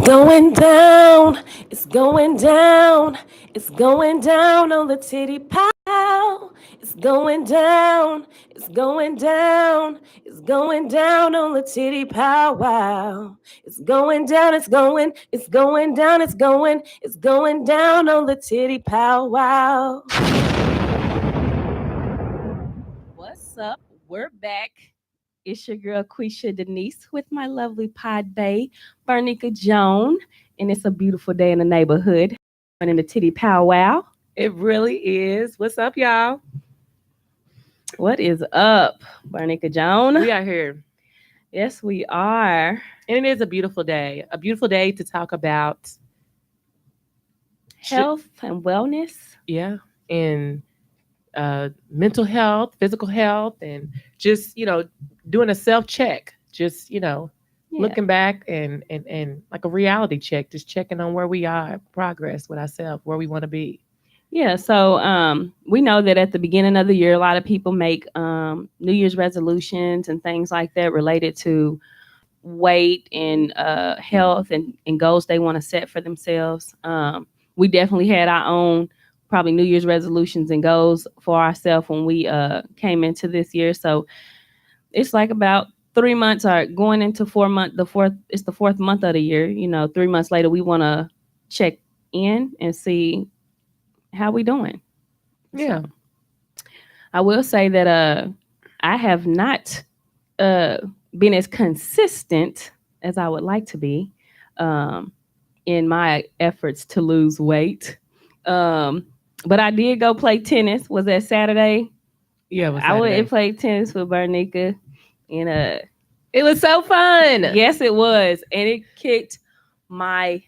going down. It's going down. It's going down on the Tiddy Pow. It's going down. It's going down. It's going down on the Tiddy Pow. Wow. It's going down. It's going. It's going down. It's going. It's going down on the Tiddy Pow. Wow. What's up? We're back. It's your girl Quisha Denise with my lovely pod bae, Bernica Joan. And it's a beautiful day in the neighborhood. And in the Tiddy Pow Wow. It really is. What's up, y'all? What is up, Bernica Joan? We are here. Yes, we are. And it is a beautiful day. A beautiful day to talk about health and wellness. Yeah. And mental health, physical health, and just, doing a self-check. Just, looking back and like a reality check, just checking on where we are, progress with ourselves, where we want to be. Yeah, so we know that at the beginning of the year, a lot of people make New Year's resolutions and things like that related to weight and health and goals they want to set for themselves. We definitely had our own probably New Year's resolutions and goals for ourselves when we came into this year. So it's like about 3 months or going into 4 months. It's the fourth month of the year. 3 months later, we want to check in and see how we doing. Yeah. So, I will say that I have not been as consistent as I would like to be in my efforts to lose weight. But I did go play tennis. Was that Saturday? Yeah, I went and played tennis with Bernica. And it was so fun. Yes, it was. And it kicked my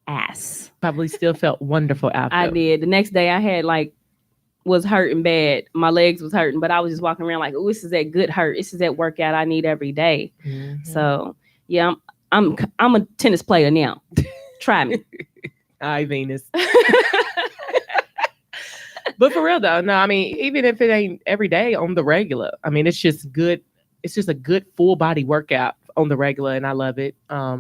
ass. Probably still felt wonderful after. I did. The next day I had was hurting bad. My legs was hurting, but I was just walking around like, oh, this is that good hurt. This is that workout I need every day. Mm-hmm. So yeah, I'm a tennis player now. Try me. Hi, Venus. But for real though, no, I mean, even if it ain't every day on the regular, I mean, it's just good. It's just a good full body workout on the regular, and I love it. Yeah,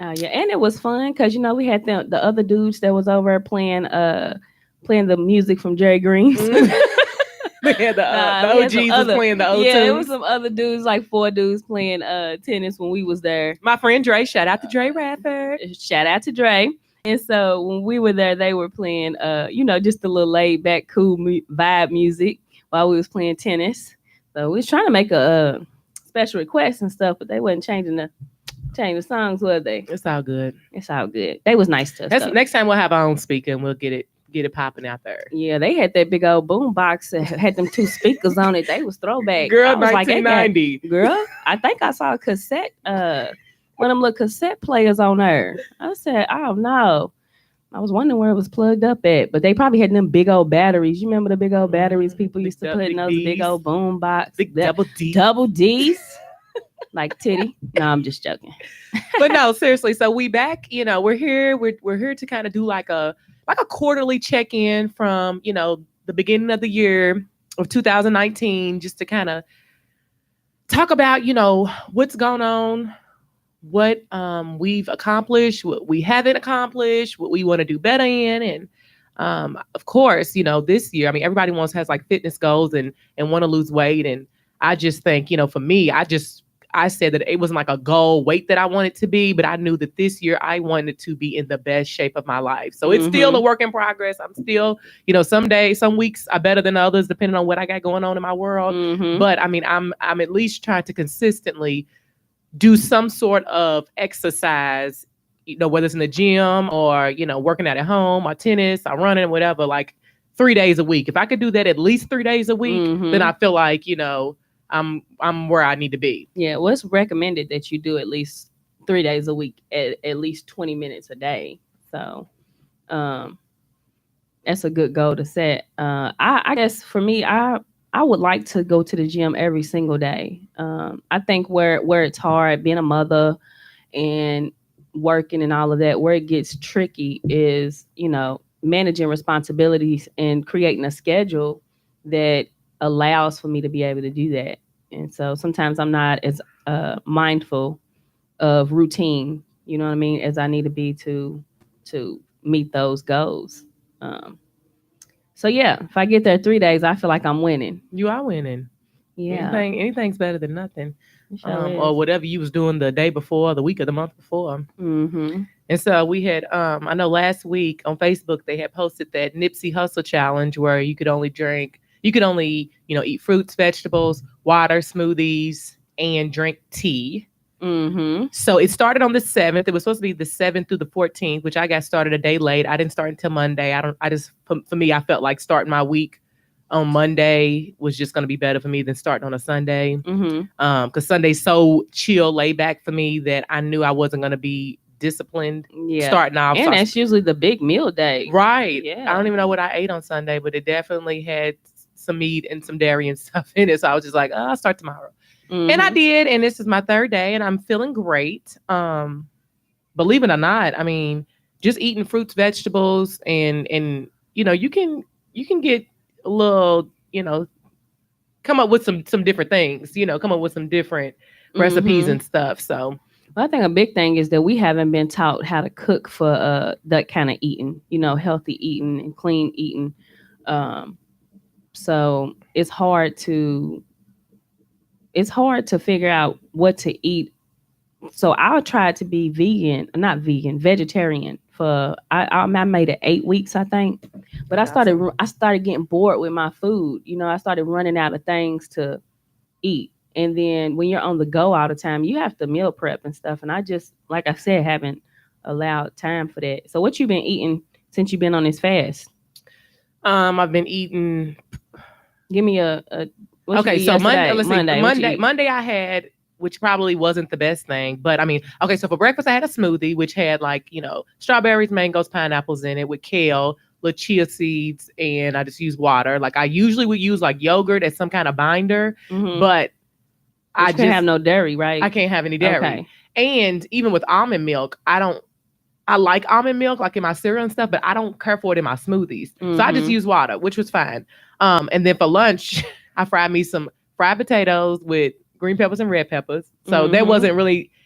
and it was fun because we had the other dudes that was over playing the music from Jerry Green's. Yeah, the OGs was playing the O2s. Yeah, it was some other dudes, like 4 dudes playing tennis when we was there. My friend Dre, shout out to Dre Radford. Shout out to Dre. And so when we were there, they were playing, just a little laid back, cool vibe music while we was playing tennis. So we was trying to make a special request and stuff, but they wasn't changing the songs, were they? It's all good. It's all good. They was nice to us. Next time we'll have our own speaker and we'll get it popping out there. Yeah, they had that big old boom box that had them 2 speakers on it. They was throwback. Girl, 1990. Girl, I think I saw a cassette, one of them little cassette players on there. I said, oh no. I was wondering where it was plugged up at, but they probably had them big old batteries. You remember the big old batteries people used to put in those big old boom box? Big double D. Double D's. Like Tiddy. No, I'm just joking. But no, seriously. So we back, we're here. We're here to kind of do like a quarterly check-in from, the beginning of the year of 2019, just to kind of talk about, what's going on, what we've accomplished, what we haven't accomplished, what we want to do better in. And of course, this year, I mean, everybody has like fitness goals and want to lose weight. And I just think, for me, I said that it wasn't like a goal weight that I wanted to be, but I knew that this year I wanted to be in the best shape of my life. So it's still a work in progress. I'm still, some weeks are better than others, depending on what I got going on in my world. Mm-hmm. But I mean, I'm at least trying to consistently do some sort of exercise, whether it's in the gym or, working out at home or tennis or running, whatever, like 3 days a week. If I could do that at least 3 days a week, then I feel like, I'm where I need to be. Yeah, well, it's recommended that you do at least 3 days a week, at least 20 minutes a day. So that's a good goal to set. I guess for me, I would like to go to the gym every single day. I think where it's hard, being a mother and working and all of that, where it gets tricky is, managing responsibilities and creating a schedule that allows for me to be able to do that. And so sometimes I'm not as mindful of routine you know what I mean, as I need to be to meet those goals. Um, so yeah, if I get there 3 days, I feel like I'm winning. You are winning. Yeah, Anything's better than nothing. it sure Or is. whatever you was doing the day before, the week of the month before. Mm-hmm. And so we had, I know last week on Facebook they had posted that Nipsey Hustle challenge where you could only, eat fruits, vegetables, water, smoothies, and drink tea. Mm-hmm. So it started on the 7th. It was supposed to be the 7th through the 14th, which I got started a day late. I didn't start until Monday. For me, I felt like starting my week on Monday was just going to be better for me than starting on a Sunday. Mm-hmm. Because Sunday's so chill, laid back for me that I knew I wasn't going to be disciplined Yeah. starting off. And that's usually the big meal day. Right. Yeah. I don't even know what I ate on Sunday, but it definitely had some meat and some dairy and stuff in it. So I was just like, I'll start tomorrow. Mm-hmm. And I did, and this is my 3rd day, and I'm feeling great. Believe it or not, I mean, just eating fruits, vegetables, and you can get a little, come up with some different things, come up with some different recipes Mm-hmm. and stuff. So Well, I think a big thing is that we haven't been taught how to cook for that kind of eating, healthy eating and clean eating. Um, so it's hard to figure out what to eat. So I'll try to be not vegan, vegetarian for I made it 8 weeks, I think. But I started getting bored with my food. I started running out of things to eat. And then when you're on the go all the time, you have to meal prep and stuff. And I just, like I said, haven't allowed time for that. So what you been eating since you've been on this fast? I've been eating. Give me a what Okay, you eat so yesterday? Let's see, What you eat? Monday I had, which probably wasn't the best thing, but I mean, okay, so for breakfast I had a smoothie which had like strawberries, mangoes, pineapples in it with kale, little chia seeds, and I just used water. Like I usually would use like yogurt as some kind of binder, Mm-hmm. but I just can't have no dairy, right? I can't have any dairy. Okay. And even with almond milk, I like almond milk like in my cereal and stuff, but I don't care for it in my smoothies. Mm-hmm. So I just use water, which was fine. And then for lunch, I fried me some fried potatoes with green peppers and red peppers. So that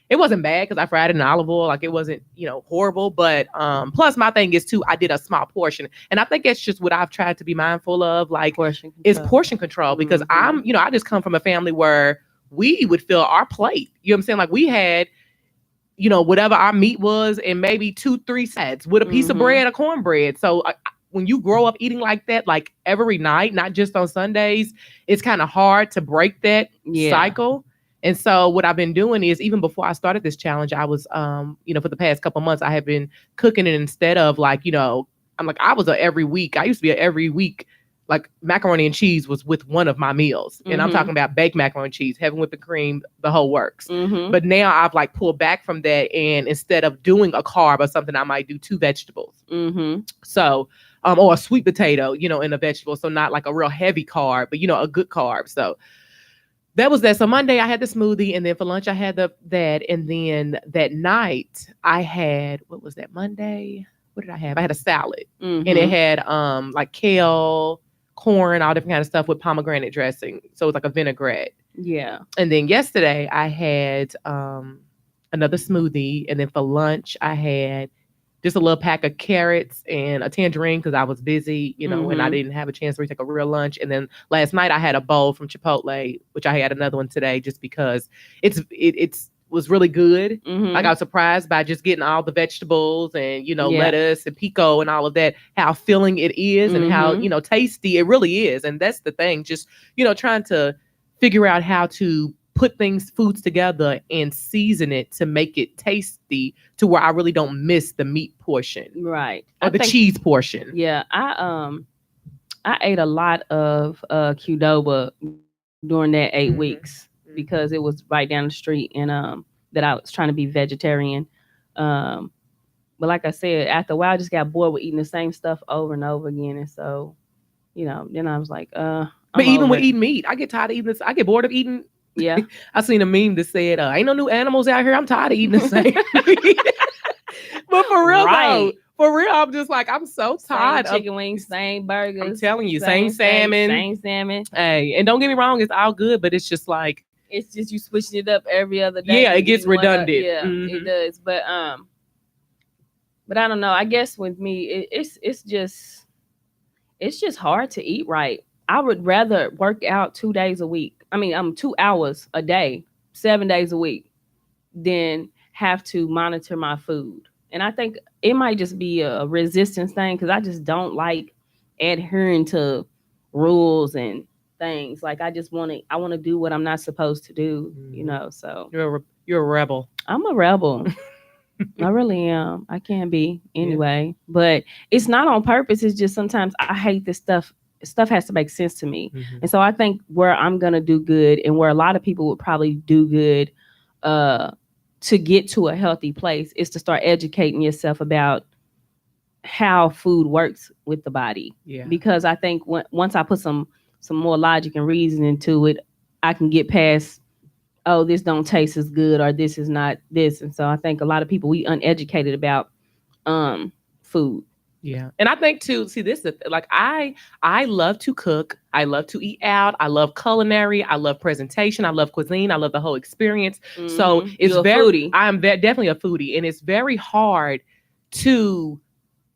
it wasn't bad because I fried it in olive oil. Like it wasn't, horrible. But plus my thing is too, I did a small portion. And I think that's just what I've tried to be mindful of. Like is portion control because I just come from a family where we would fill our plate. You know what I'm saying? Like we had, whatever our meat was and maybe 2-3 sides with a piece of bread or cornbread. So when you grow up eating like that, like every night, not just on Sundays, it's kind of hard to break that cycle. And so what I've been doing is even before I started this challenge, I was, for the past couple months, I have been cooking it instead of like, I'm like, I used to be every week, like macaroni and cheese was with one of my meals. And I'm talking about baked macaroni and cheese, heavy whipping cream, the whole works. Mm-hmm. But now I've like pulled back from that. And instead of doing a carb or something, I might do 2 vegetables. Mm-hmm. So, or a sweet potato, in a vegetable. So not like a real heavy carb, but a good carb. So that was that. So Monday I had the smoothie, and then for lunch I had that. And then that night I had, what was that Monday? What did I have? I had a salad. Mm-hmm. And it had like kale, corn, all different kind of stuff with pomegranate dressing. So it was like a vinaigrette. Yeah. And then yesterday I had another smoothie. And then for lunch I had just a little pack of carrots and a tangerine because I was busy, and I didn't have a chance to really take a real lunch. And then last night I had a bowl from Chipotle, which I had another one today just because it was really good. Mm-hmm. Like I was surprised by just getting all the vegetables and, lettuce and pico and all of that, how filling it is and how, tasty it really is. And that's the thing, just, trying to figure out how to put foods together and season it to make it tasty to where I really don't miss the meat portion. Right. Or the cheese portion. Yeah. I ate a lot of Qdoba during that 8 weeks because it was right down the street and that I was trying to be vegetarian. But like I said, after a while I just got bored with eating the same stuff over and over again. And so, then I was like, but even with eating meat, I get tired of eating this. I get bored of eating. Yeah. I seen a meme that said, ain't no new animals out here. I'm tired of eating the same. But for real though, I'm just like, I'm so tired of chicken wings, same burgers. I'm telling you, same salmon. Same salmon. Hey, and don't get me wrong, it's all good, but it's just like, It's just you switching it up every other day. Yeah, it You gets eating one redundant. Yeah, it does. But I don't know. I guess with me, it's just hard to eat right. I would rather work out 2 days a week. I mean, 2 hours a day, 7 days a week, than have to monitor my food. And I think it might just be a resistance thing because I just don't like adhering to rules and things. Like I want to do what I'm not supposed to do, you know. So You're a rebel. I'm a rebel. I really am. I can be anyway, but it's not on purpose. It's just sometimes I hate this stuff. Stuff has to make sense to me, and so I think where I'm gonna do good, and where a lot of people would probably do good, to get to a healthy place, is to start educating yourself about how food works with the body. Yeah. Because I think once I put some more logic and reason into it, I can get past, oh, this don't taste as good or this is not this. And so I think a lot of people, we uneducated about food. Yeah. And I think too, see, this is like I love to cook. I love to eat out. I love culinary. I love presentation. I love cuisine. I love the whole experience. So it's You're a very foodie. I'm definitely a foodie, and it's very hard to,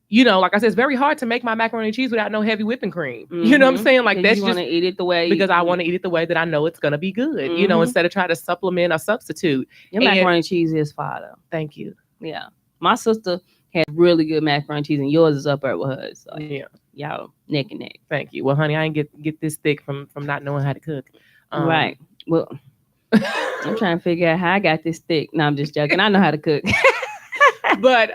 you know, like I said, it's very hard to make my macaroni and cheese without no heavy whipping cream. You know what I'm saying? Like, that's you want to eat it the way, because I want to eat it the way that I know it's gonna be good. You know, instead of trying to supplement or substitute. Your macaroni and cheese is fire though. Thank you. Yeah, my sister had really good macaroni and cheese, and yours is up there with hers. So yeah, y'all neck and neck. Thank you. Well, honey, I ain't get this thick from not knowing how to cook. Right. Well, I'm trying to figure out how I got this thick. No, I'm just joking. I know how to cook. But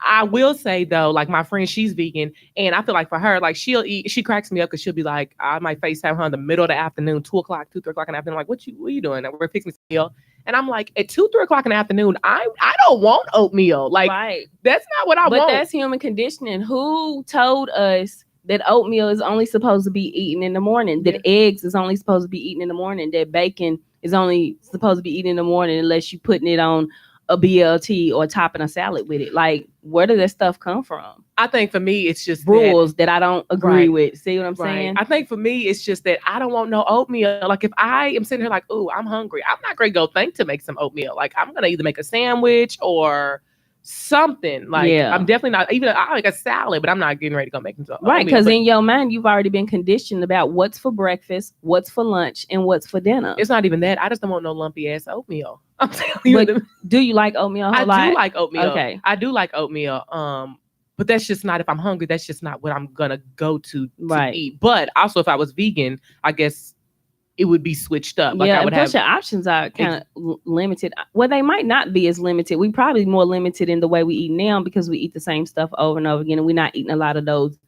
I will say though, like my friend, she's vegan, and I feel like for her, like she cracks me up because she'll be like, I might FaceTime her in the middle of the afternoon, 2 o'clock, 2, 3 o'clock in the afternoon, like, what are you doing? We're fixing this meal. And I'm like, at 2, 3 o'clock in the afternoon, I don't want oatmeal. Like, right. That's not what I want. But that's human conditioning. Who told us that oatmeal is only supposed to be eaten in the morning? That eggs is only supposed to be eaten in the morning? That bacon is only supposed to be eaten in the morning unless you're putting it on a BLT or topping a salad with it? Like, where did that stuff come from? I think for me, it's just rules that I don't agree with. See what I'm saying? I think for me, it's just that I don't want no oatmeal. Like, if I am sitting here like, oh, I'm hungry, I'm not going to go think to make some oatmeal. Like, I'm going to either make a sandwich or something. Like, I'm definitely not, even I like a salad, but I'm not getting ready to go make some oatmeal. Right, because in your mind, you've already been conditioned about what's for breakfast, what's for lunch, and what's for dinner. It's not even that. I just don't want no lumpy ass oatmeal. I'm telling you. But do you like oatmeal? I do like oatmeal. Okay. I do like oatmeal. But that's just not, if I'm hungry, that's just not what I'm gonna go to eat. But also, if I was vegan, I guess it would be switched up. Like, I would plus your options are kind of limited. Well, they might not be as limited. We probably more limited in the way we eat now because we eat the same stuff over and over again, and we're not eating a lot of those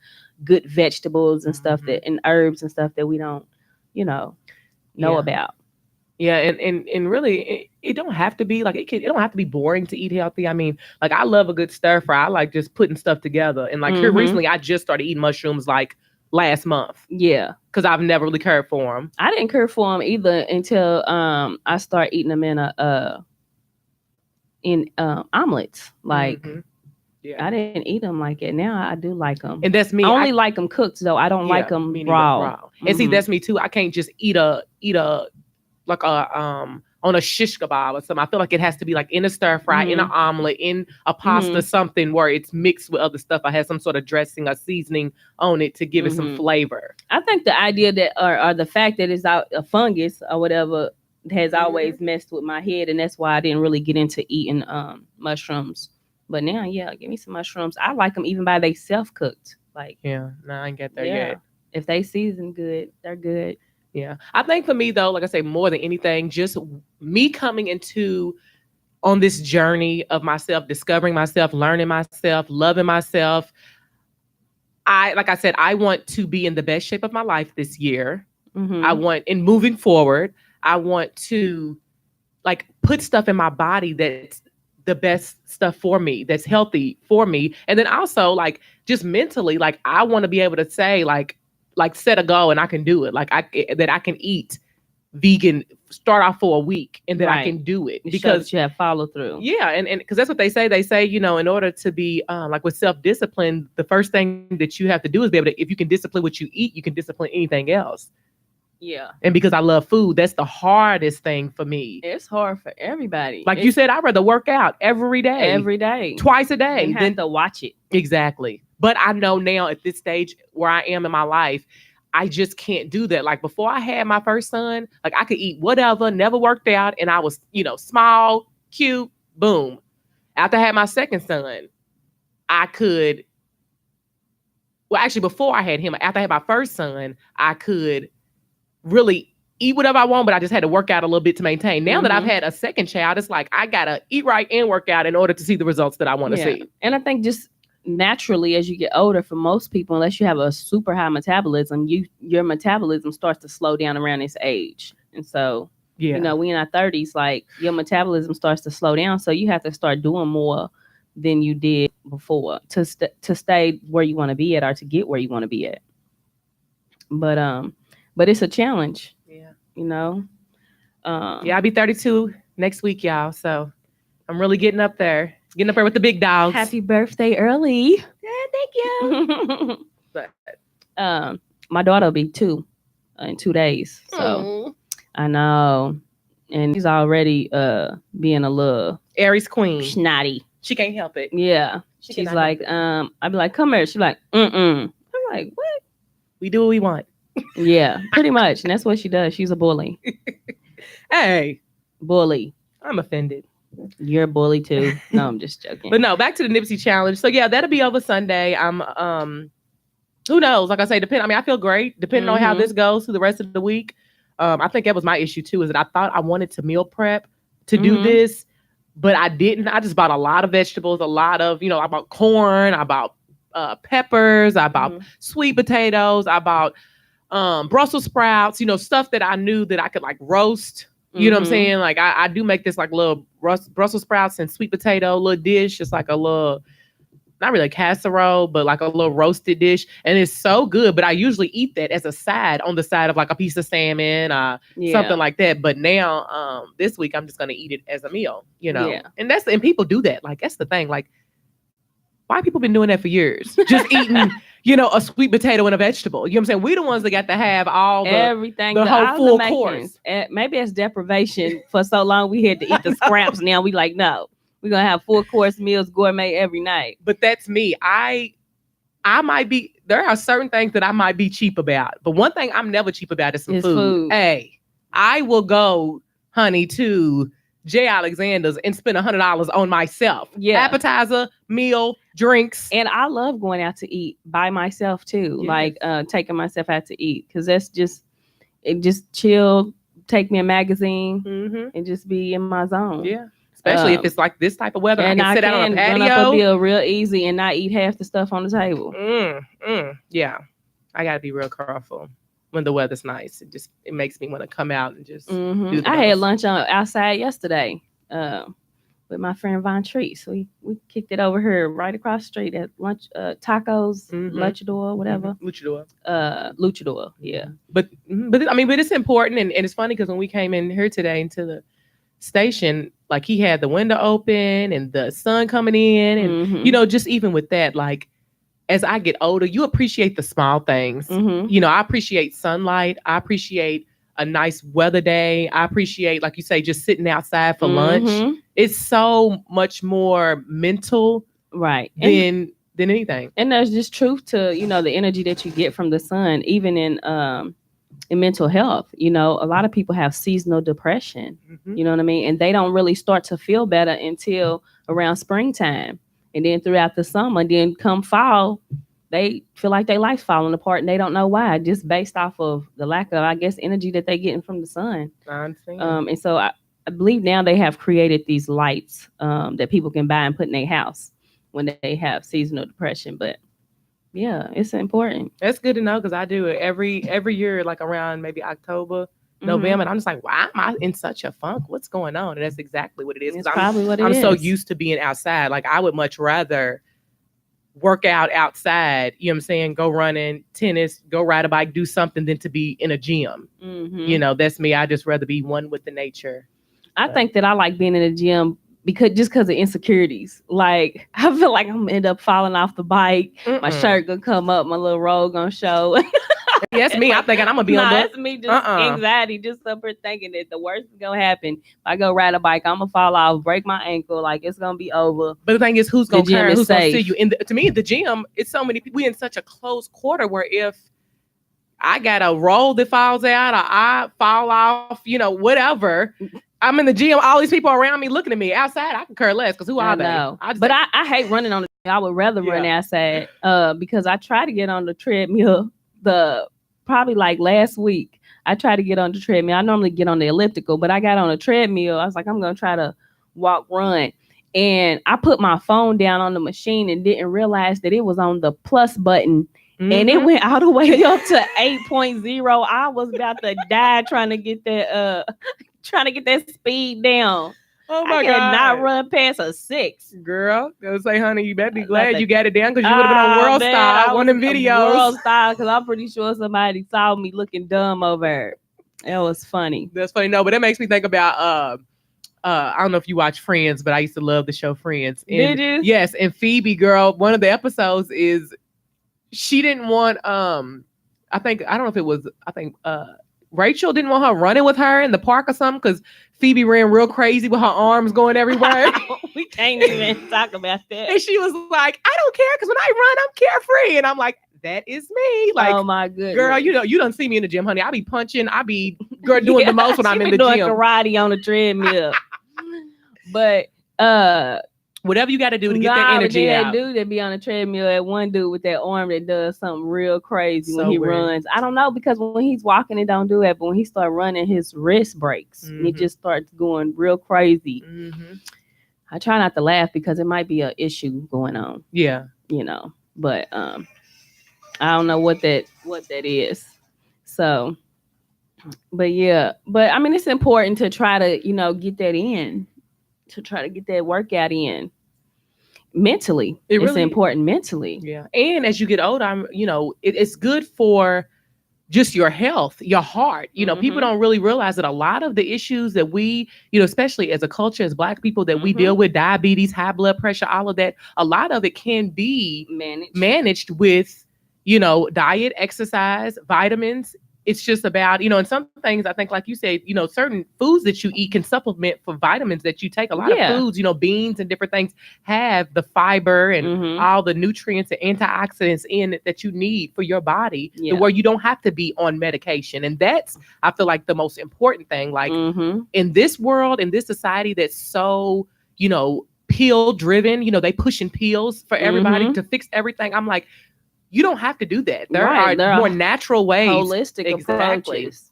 good vegetables and stuff and herbs and stuff that we don't, know about. Yeah, and really, it don't have to be like it don't have to be boring to eat healthy. I mean, like, I love a good stir fry. I like just putting stuff together. And like here recently, I just started eating mushrooms like last month. Yeah, because I've never really cared for them. I didn't care for them either until I started eating them in omelets. Like. Yeah. I didn't eat them like it. Now I do like them. And that's me. I only like them cooked though. I don't like them raw. And see, that's me too. I can't just eat a like on a shish kebab or something. I feel like it has to be like in a stir fry, in an omelet, in a pasta, something where it's mixed with other stuff. I have some sort of dressing or seasoning on it to give it some flavor. I think the idea that or the fact that it's a fungus or whatever has always messed with my head, and that's why I didn't really get into eating mushrooms. But now, give me some mushrooms. I like them even by they self-cooked. Like, no, I ain't get there yet. If they season good, they're good. Yeah. I think for me, though, like I say, more than anything, just me coming on this journey of myself, discovering myself, learning myself, loving myself. Like I said, I want to be in the best shape of my life this year. I want, in moving forward, I want to like put stuff in my body that's the best stuff for me, that's healthy for me. And then also like just mentally, like I want to be able to say like set a goal and I can do it. Like that I can eat vegan, start off for a week and then I can do it because you have follow through. Yeah. And because that's what they say, in order to be like with self-discipline, the first thing that you have to do is be able to, if you can discipline what you eat, you can discipline anything else. Yeah. And because I love food, that's the hardest thing for me. It's hard for everybody. Like you said, I'd rather work out every day. Twice a day. And have to watch it. Exactly. But I know now at this stage where I am in my life, I just can't do that. Like before I had my first son, like I could eat whatever, never worked out. And I was, small, cute, boom. After I had my second son, I could, well, actually before I had him, after I had my first son, I could really eat whatever I want, but I just had to work out a little bit to maintain. Now that I've had a second child, it's like I gotta eat right and work out in order to see the results that I want to see. And I think just naturally as you get older, for most people, unless you have a super high metabolism, your metabolism starts to slow down around this age. And so we in our 30s, like your metabolism starts to slow down, so you have to start doing more than you did before to stay where you want to be at, or to get where you want to be at. But it's a challenge. I'll be 32 next week, y'all. So I'm really getting up there with the big dogs. Happy birthday early. Yeah, thank you. But my daughter will be 2 in 2 days. So I know. And she's already being a little Aries queen. Snotty. She can't help it. Yeah. She's like, I'd be like, come here. She's like, I'm like, what? We do what we want. Yeah, pretty much. And that's what she does. She's a bully. Hey. Bully. I'm offended. You're a bully too. No, I'm just joking. But no, back to the Nipsey challenge. So yeah, that'll be over Sunday. I'm who knows? Like I say, I feel great depending on how this goes through the rest of the week. I think that was my issue too, is that I thought I wanted to meal prep to do this, but I didn't. I just bought a lot of vegetables, a lot of, I bought corn, I bought peppers, I bought sweet potatoes, I bought Brussels sprouts, stuff that I knew that I could like roast. You know what I'm saying? Like I do make this like little Brussels sprouts and sweet potato little dish. It's like a little, not really a casserole, but like a little roasted dish. And it's so good. But I usually eat that as a side on the side of like a piece of salmon, something like that. But now this week I'm just going to eat it as a meal, Yeah. And people do that. Like, that's the thing. Like, why people been doing that for years? Just eating, a sweet potato and a vegetable. You know what I'm saying? We the ones that got to have all everything, the whole full course. Maybe it's deprivation. For so long we had to eat the scraps. Now we like, no, we're gonna have full course meals, gourmet every night. But that's me. I might be. There are certain things that I might be cheap about, but one thing I'm never cheap about is some food. Hey, I will go, honey, to J. Alexander's and spend $100 on myself. Yeah, appetizer, meal, drinks. And I love going out to eat by myself too. Yes. Like taking myself out to eat, because that's just chill, take me a magazine and just be in my zone. Yeah, especially if it's like this type of weather. And I can sit out on a patio. Run up a meal real easy and not eat half the stuff on the table. Yeah, I gotta be real careful when the weather's nice. It makes me want to come out and just do I had lunch outside yesterday with my friend Von Treese. We kicked it over here right across the street at lunch, tacos, Luchador, whatever. Luchador, yeah. But it's important, and it's funny because when we came in here today into the station, like he had the window open and the sun coming in, and just even with that, like, as I get older, you appreciate the small things. I appreciate sunlight. I appreciate a nice weather day. I appreciate, like you say, just sitting outside for lunch. It's so much more mental, right, than anything. And there's just truth to, the energy that you get from the sun, even in mental health. A lot of people have seasonal depression. You know what I mean? And they don't really start to feel better until around springtime. And then throughout the summer, then come fall, they feel like their life's falling apart and they don't know why, just based off of the lack of, I guess, energy that they're getting from the sun. I understand. And so I believe now they have created these lights that people can buy and put in their house when they have seasonal depression. But yeah, it's important. That's good to know, because I do it every year, like around maybe October, November, and I'm just like, why am I in such a funk? What's going on? And that's exactly what it is. It's probably what it is. I'm so used to being outside. Like, I would much rather work out outside, you know what I'm saying? Go running, tennis, go ride a bike, do something than to be in a gym. That's me. I just rather be one with the nature. I think that I like being in a gym because of insecurities. Like, I feel like I'm gonna end up falling off the bike. My shirt gonna come up, my little robe gonna show. Yes, me. I'm thinking I'm gonna be on the. That's me. Just anxiety, just up here thinking that the worst is gonna happen. If I go ride a bike, I'm gonna fall off, break my ankle, like it's gonna be over. But the thing is, who's gonna care? Who's safe. gonna see you? To me, the gym, it's so many people. We in such a close quarter where if I got a roll that falls out, or I fall off, whatever. I'm in the gym. All these people around me looking at me. Outside, I can care less because who are they? I hate running on the. I would rather run outside because I try to get on the treadmill. Probably like last week, I tried to get on the treadmill. I normally get on the elliptical, but I got on a treadmill. I was like, I'm gonna try to run, and I put my phone down on the machine and didn't realize that it was on the plus button. Mm-hmm. And it went all the way up to 8.0. I was about to die trying to get that speed down. Oh my God. I cannot run past a 6. Girl, go say, honey, you better be glad you got it down because you would have been on World Style, one of them videos. World Style, because I'm pretty sure somebody saw me looking dumb over there. That was funny. That's funny. No, but that makes me think about I don't know if you watch Friends, but I used to love the show Friends. And, did you? Yes, and Phoebe, girl, one of the episodes is she didn't want Rachel didn't want her running with her in the park or something because Phoebe ran real crazy with her arms going everywhere. We can't even talk about that. And she was like, I don't care because when I run, I'm carefree. And I'm like, that is me. Like, oh my goodness. Girl, you don't see me in the gym, honey. I be punching. I be doing the most when I'm in the doing gym. Karate on the treadmill. But whatever you got to do to get that energy out. That dude that be on the treadmill, that one dude with that arm that does something real crazy when he runs. I don't know, because when he's walking, it don't do that. But when he start running, his wrist breaks. Mm-hmm. It just starts going real crazy. Mm-hmm. I try not to laugh because it might be an issue going on. Yeah. But I don't know what that is. So, but yeah. But I mean, it's important to try to, get that in. To try to get that workout in. Mentally, it's important mentally. Yeah. And as you get older, it's good for just your health, your heart. Mm-hmm. People don't really realize that a lot of the issues that we, especially as a culture, as Black people, that we deal with, diabetes, high blood pressure, all of that, a lot of it can be managed with, diet, exercise, vitamins. It's just about, and some things I think, like you said, certain foods that you eat can supplement for vitamins that you take. A lot of foods, beans and different things have the fiber and all the nutrients and antioxidants in it that you need for your body, where you don't have to be on medication. And that's, I feel like, the most important thing. Like in this world, in this society that's so, pill driven, they pushing pills for everybody to fix everything. I'm like, you don't have to do that. There are more natural ways. Holistic approaches.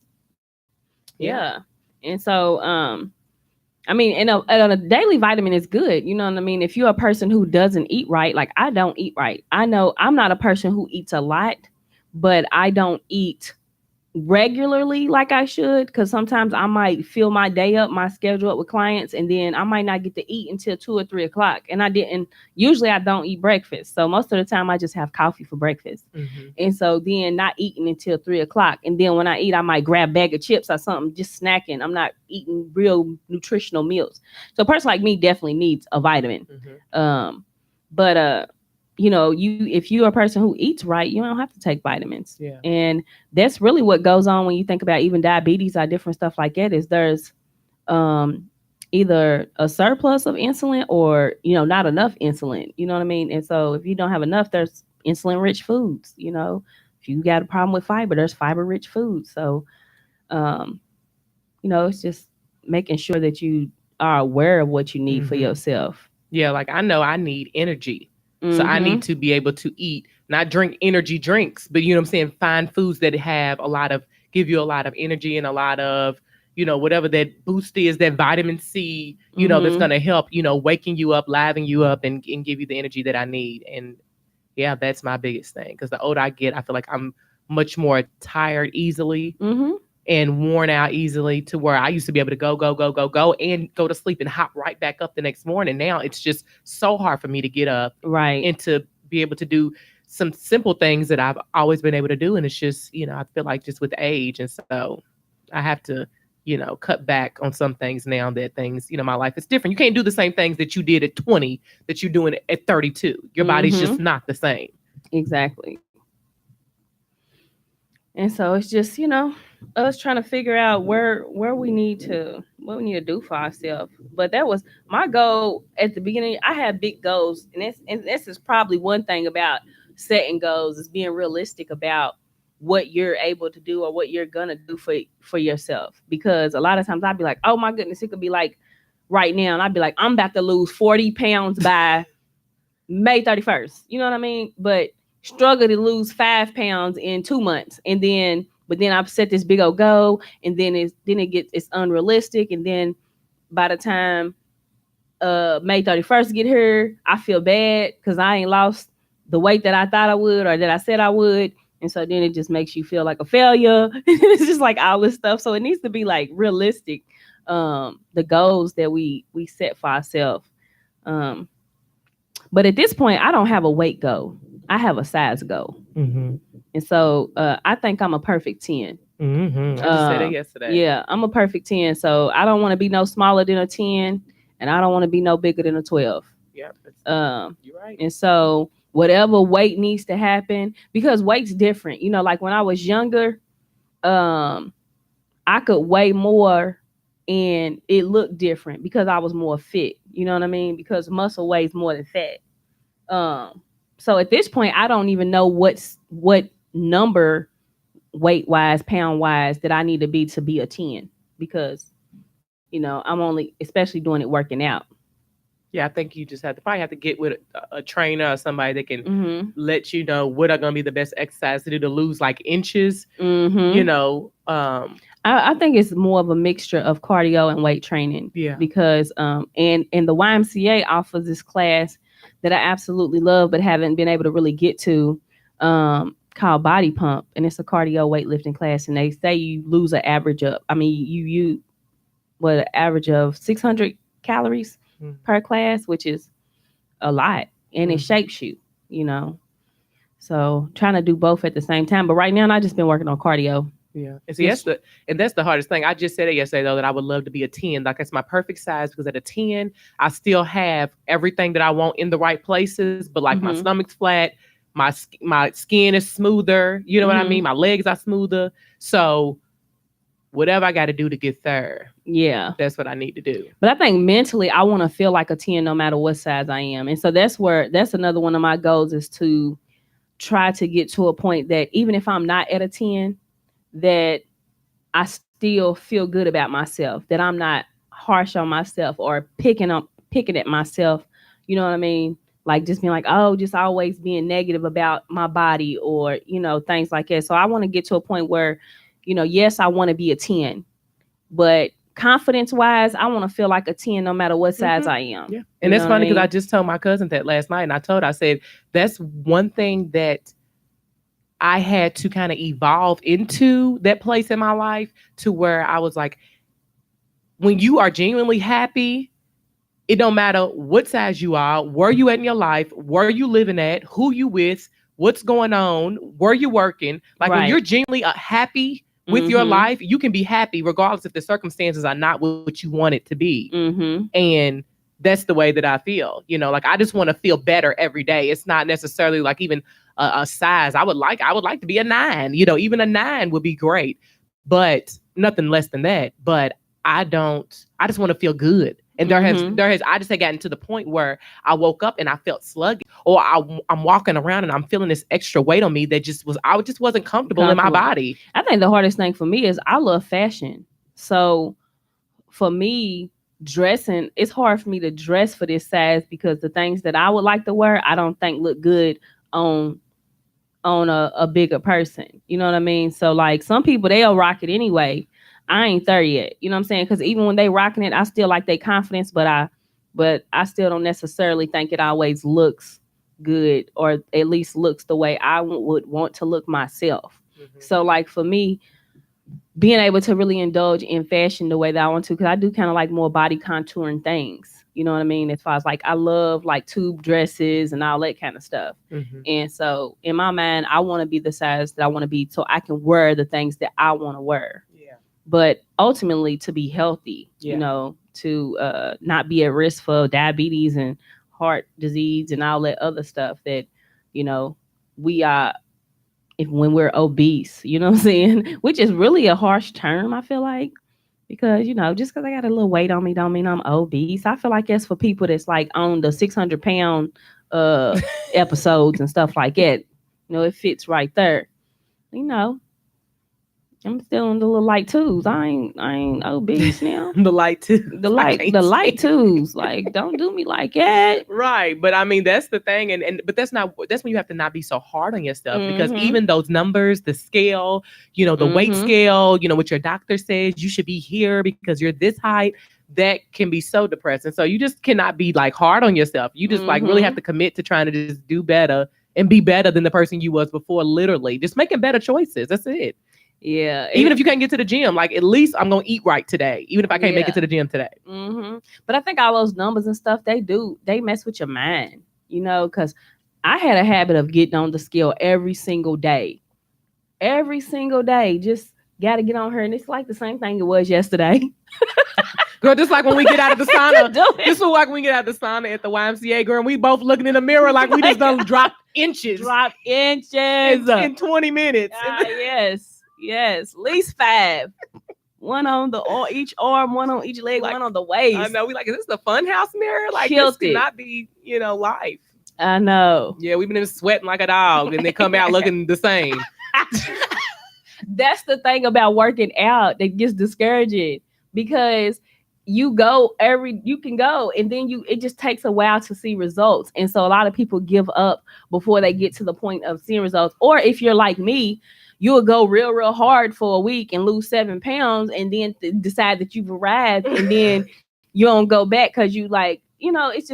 Yeah. And so, I mean, and a daily vitamin is good. You know what I mean? If you're a person who doesn't eat right, like I don't eat right. I know I'm not a person who eats a lot, but I don't eat regularly like I should, because sometimes I might fill my day up, my schedule up with clients, and then I might not get to eat until 2 or 3 o'clock. And I don't eat breakfast. So most of the time I just have coffee for breakfast. Mm-hmm. And so then not eating until 3 o'clock. And then when I eat, I might grab a bag of chips or something, just snacking. I'm not eating real nutritional meals. So a person like me definitely needs a vitamin. Mm-hmm. If you're a person who eats right, you don't have to take vitamins. Yeah. And that's really what goes on when you think about even diabetes or different stuff like that, is there's either a surplus of insulin or, not enough insulin. You know what I mean? And so if you don't have enough, there's insulin rich foods. If you got a problem with fiber, there's fiber rich foods. So, it's just making sure that you are aware of what you need for yourself. Yeah. Like I know I need energy. So I need to be able to eat, not drink energy drinks, but find foods that give you a lot of energy and a lot of, whatever that boost is, that vitamin C, that's going to help, waking you up, livening you up and give you the energy that I need. And yeah, that's my biggest thing. Because the older I get, I feel like I'm much more tired easily and worn out easily, to where I used to be able to go and go to sleep and hop right back up the next morning. Now it's just so hard for me to get up and to be able to do some simple things that I've always been able to do. And it's just, I feel like just with age. And so I have to, cut back on some things now that things, my life is different. You can't do the same things that you did at 20 that you're doing at 32. Your body's just not the same. Exactly. And so it's just, us trying to figure out where we need to what we need to do for ourselves. But that was my goal at the beginning. I had big goals, and this is probably one thing about setting goals is being realistic about what you're able to do or what you're gonna do for yourself. Because a lot of times I'd be like, oh my goodness, it could be like right now, and I'd be like, I'm about to lose 40 pounds by May 31st. You know what I mean? But struggle to lose 5 pounds in 2 months. But then I've set this big old goal, and it's unrealistic. And then by the time May 31st get here, I feel bad because I ain't lost the weight that I thought I would or that I said I would. And so then it just makes you feel like a failure. It's just like all this stuff. So it needs to be like realistic, the goals that we set for ourselves. Um, but at this point, I don't have a weight goal. I have a size goal. Mm-hmm. And so I think I'm a perfect 10. Mm-hmm. I just said it yesterday. Yeah, I'm a perfect 10. So I don't want to be no smaller than a 10, and I don't want to be no bigger than a 12. Yeah, you're right. And so whatever weight needs to happen, because weight's different. Like when I was younger, I could weigh more and it looked different because I was more fit. You know what I mean? Because muscle weighs more than fat. So at this point, I don't even know what number weight wise, pound wise that I need to be a 10 because I'm only especially doing it working out. Yeah, I think you just probably have to get with a trainer or somebody that can let you know what are going to be the best exercise to do to lose like inches. I think it's more of a mixture of cardio and weight training. Yeah. Because and the YMCA offers this class that I absolutely love but haven't been able to really get to, called Body Pump, and it's a cardio weightlifting class, and they say you lose an average of an average of 600 calories per class, which is a lot, and it shapes you. So trying to do both at the same time. But right now, I just been working on cardio. Yeah. And see, that's the hardest thing. I just said it yesterday, though, that I would love to be a 10. Like, it's my perfect size because at a 10, I still have everything that I want in the right places. But like my stomach's flat, my skin is smoother. You know what I mean? My legs are smoother. So whatever I got to do to get there. Yeah. That's what I need to do. But I think mentally, I want to feel like a 10 no matter what size I am. And so that's another one of my goals is to try to get to a point that even if I'm not at a 10, that I still feel good about myself, that I'm not harsh on myself or picking at myself. You know what I mean? Like just being like, oh, just always being negative about my body or, things like that. So I want to get to a point where, yes, I want to be a 10, but confidence wise, I want to feel like a 10 no matter what size I am. Yeah. And that's funny because I just told my cousin that last night, and I said, that's one thing that I had to kind of evolve into that place in my life to where I was like, when you are genuinely happy, it don't matter what size you are, where you at in your life, where you living at, who you with, what's going on, where you working. Like when you're genuinely happy with your life, you can be happy regardless if the circumstances are not what you want it to be. And that's the way that I feel. Like I just want to feel better every day. It's not necessarily like even a size. I would like to be a 9. Even a 9 would be great, but nothing less than that. But I just want to feel good. And I just had gotten to the point where I woke up and I felt sluggish, or I'm walking around and I'm feeling this extra weight on me that I just wasn't comfortable in my body. I think the hardest thing for me is I love fashion. So for me, dressing, it's hard for me to dress for this size because the things that I would like to wear, I don't think look good on a bigger person. You know what I mean? So like some people, they'll rock it anyway. I ain't there yet. You know what I'm saying? Because even when they rocking it, I still like their confidence, but I still don't necessarily think it always looks good, or at least looks the way I would want to look myself. So like for me, being able to really indulge in fashion the way that I want to, because I do kind of like more body contouring things. You know what I mean? As far as like, I love like tube dresses and all that kind of stuff. And so in my mind, I want to be the size that I want to be so I can wear the things that I want to wear. But ultimately to be healthy, to not be at risk for diabetes and heart disease and all that other stuff that, we are if when we're obese, you know what I'm saying? Which is really a harsh term, I feel like, because just because I got a little weight on me don't mean I'm obese. I feel like that's for people that's like on the 600 pound uh episodes and stuff like that. It fits right there. You know, I'm still in the little light twos. I ain't obese now. The light too. The light twos. Like, don't do me like that. Right. But I mean, that's the thing. But that's when you have to not be so hard on yourself, because Mhm. even those numbers, the scale, the weight Mhm. scale, what your doctor says you should be here because you're this height, that can be so depressing. So you just cannot be like hard on yourself. You just like really have Mhm. to commit to trying to just do better and be better than the person you was before, literally. Just making better choices. That's it. Yeah. Even if you can't get to the gym, like at least I'm gonna eat right today, even if I can't make it Yeah. to the gym today. But I think all those numbers and stuff they mess with your mind, because I had a habit of getting on the scale every single day. Just got to get on her, and it's like the same thing it was yesterday. Girl, just like when we get out of the sauna. Do it. This is like when we get out of the sauna at the YMCA, girl, and we both looking in the mirror like we just done dropped inches. Drop inches in 20 minutes. Yes, at least 5. One on each arm, one on each leg, Like, one on the waist. I know. We like, is this the fun house mirror? Like, Killed this it. cannot be, life. I know. Yeah, we've been in sweating like a dog, and they come out looking the same. That's the thing about working out that gets discouraging, because you can go, and then it just takes a while to see results. And so a lot of people give up before they get to the point of seeing results. Or if you're like me, you'll go real hard for a week and lose 7 pounds, and then decide that you've arrived, and then you don't go back because you like, it's